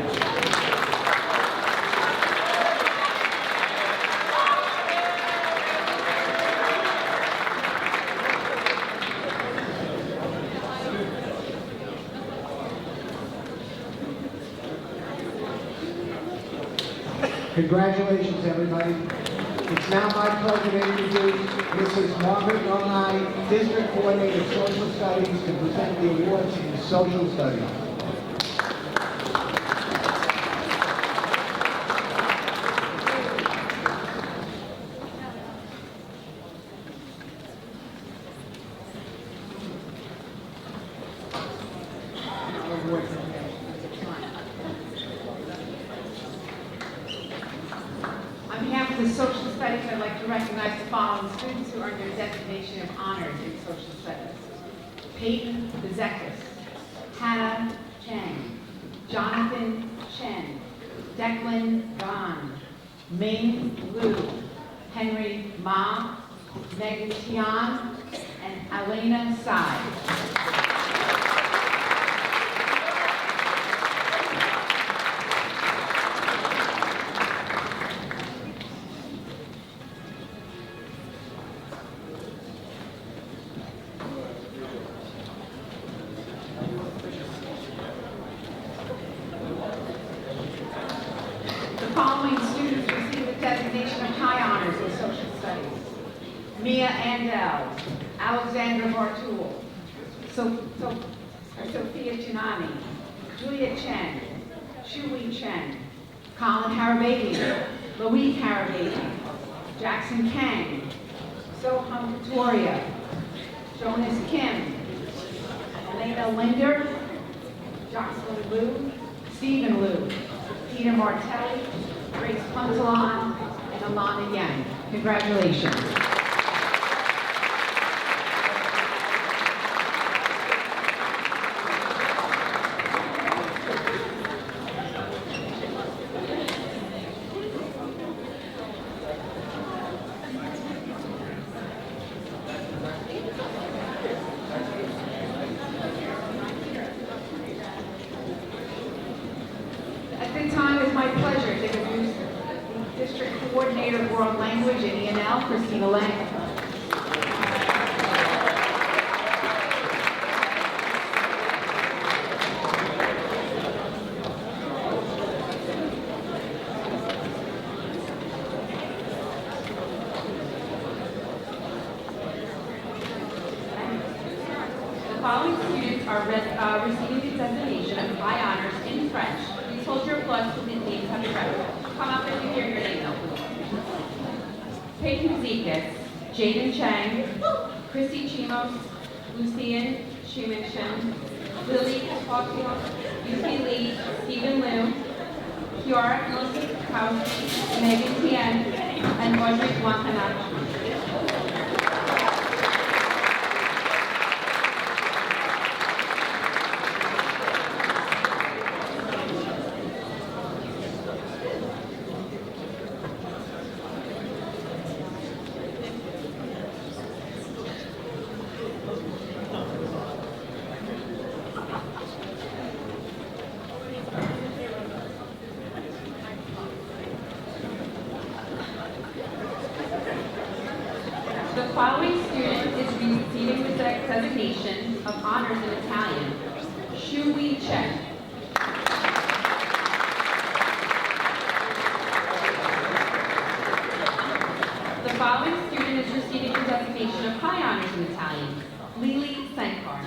Congratulations, everybody. It's now my pleasure to introduce Mrs. Margaret Ronai, District Coordinator of Social Studies, to present the awards in Social Studies. On behalf of the Social Studies, I'd like to recognize the following students who earned their designation of honors in Social Studies. Peyton Bezekis, Hannah Chang, Jonathan Chen, Declan Gan, Ming Liu, Henry Ma, Megan Tian, and Elena Sai. Mia Andel, Alexandra Bartul, Sophia Chinani, Julia Chen, Shui Chen, Colin Harababian, Louis Harababian, Jackson Kang, Soham Katoria, Jonas Kim, Elena Linder, Jocelyn Liu, Stephen Liu, Tina Martelli, Grace Puntalon, and Alana Yang. Congratulations. At this time, it's my pleasure to introduce District Coordinator of World Language and E&L, Christina Lang. The following students are receiving the designation of high honors in French. Please hold your applause to the names have been read. Come up and hear your name, though. Peyton Zekas, Jaden Chang, Chrissy Chimos, Lucian Shumingshin, Lily Tokyo, Yuki Lee, Stephen Liu, Kiara Mosikowski, Megan Tien, and Audrey Watanabe. The following student is receiving the designation of honors in Italian. Shui Chen. The following student is receiving the designation of high honors in Italian. Lily Sankar.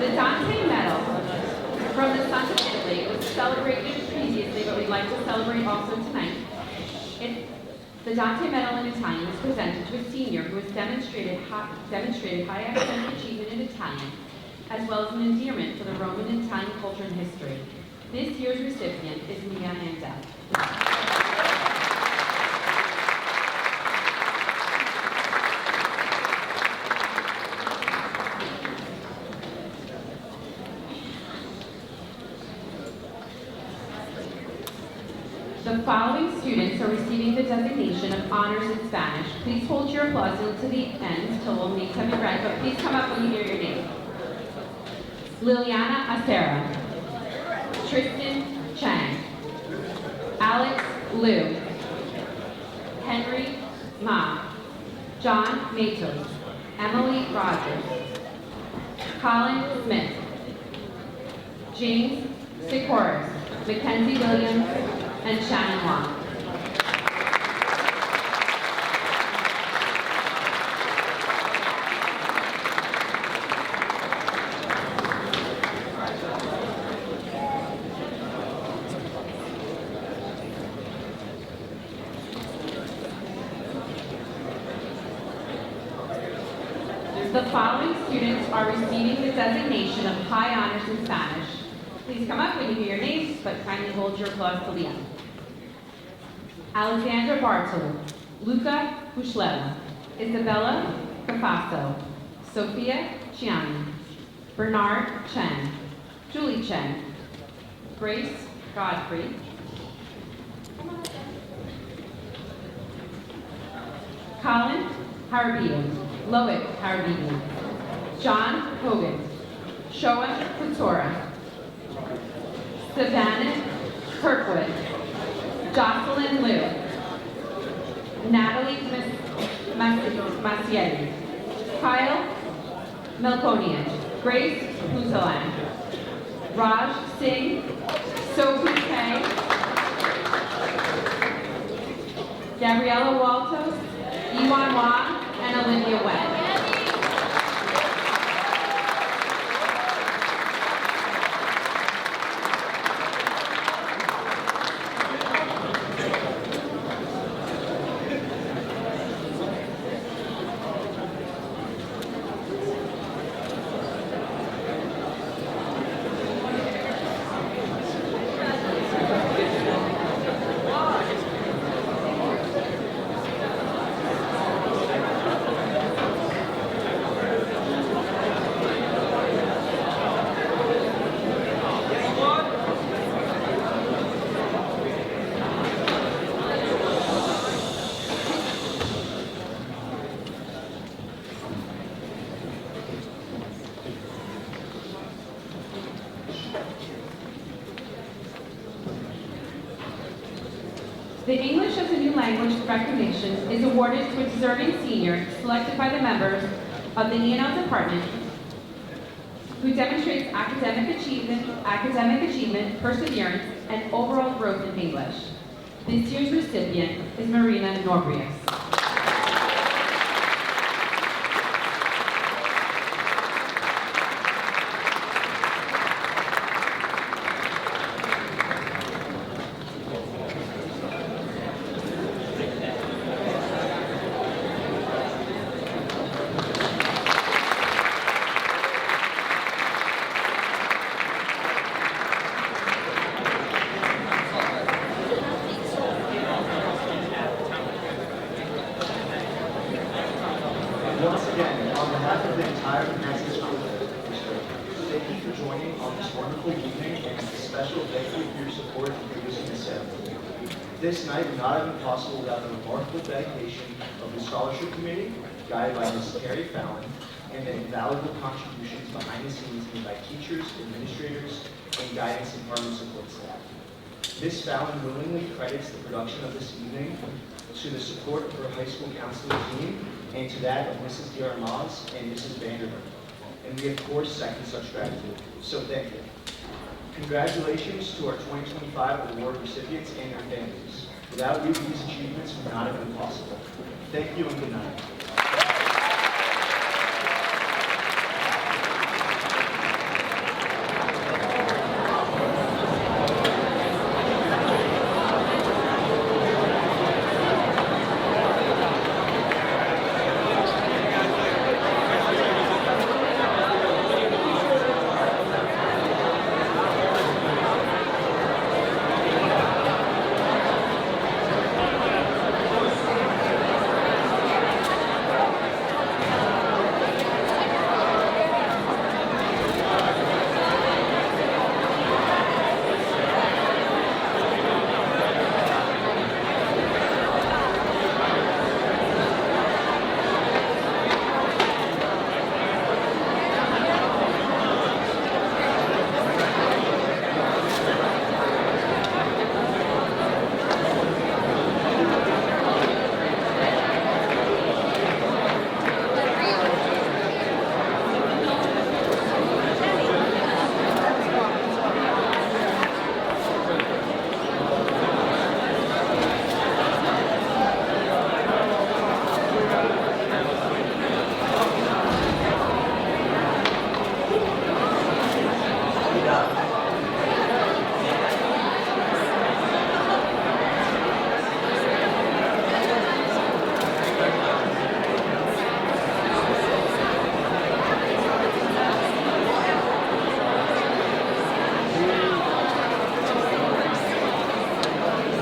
The Dante Medal from the Sun of Italy was celebrated previously, but we'd like to celebrate also tonight. The Dante Medal in Italian was presented to a senior who has demonstrated high academic achievement in Italian, as well as an endearment for the Roman and Italian culture and history. This year's recipient is Mia Andel. The following students are receiving the designation of honors in Spanish. Please hold your applause until the end, till all names have been read, but please come up when you hear your name. Liliana Acera, Tristan Chang, Alex Liu, Henry Ma, John Matos, Emily Rogers, Colin Smith, James Sikoris, Mackenzie Williams, and Shannon Wong. The following students are receiving the designation of high honors in Spanish. Please come up when you hear your names, but kindly hold your applause till the end. Alexandra Bartel, Luca Bushlela, Isabella Cafaso, Sophia Chiani, Bernard Chen, Julie Chen, Grace Godfrey, Colin Harabian, Loic Harabian, John Hogan, Shoa Futura, Savannah Kirkwood, Jocelyn Liu, Natalie Macielli, Kyle Melkonian, Grace Buzalan, Raj Singh, Sophie Kay, Gabriella Waltos, Iwan Wang, and Olivia Webb. The English as a New Language recognition is awarded to a deserving senior selected by the members of the E&L department who demonstrates academic achievement, perseverance, and overall growth in English. This year's recipient is Marina Norbrius. Once again, on behalf of the entire Nassau School District, thank you for joining on this wonderful evening, and a special thank you for your support in producing this ceremony. This night would not have been possible without the remarkable dedication of the Scholarship Committee, guided by Ms. Terry Fallon, and the invaluable contributions behind the scenes made by teachers, administrators, and guidance department support staff. Ms. Fallon willingly credits the production of this evening to the support of her high school counseling team and to that of Mrs. Diarmaz and Mrs. Vanderbilt. And we, of course, second such gratitude. So thank you. Congratulations to our 2025 award recipients and their families. Without you, these achievements would not have been possible. Thank you and good night.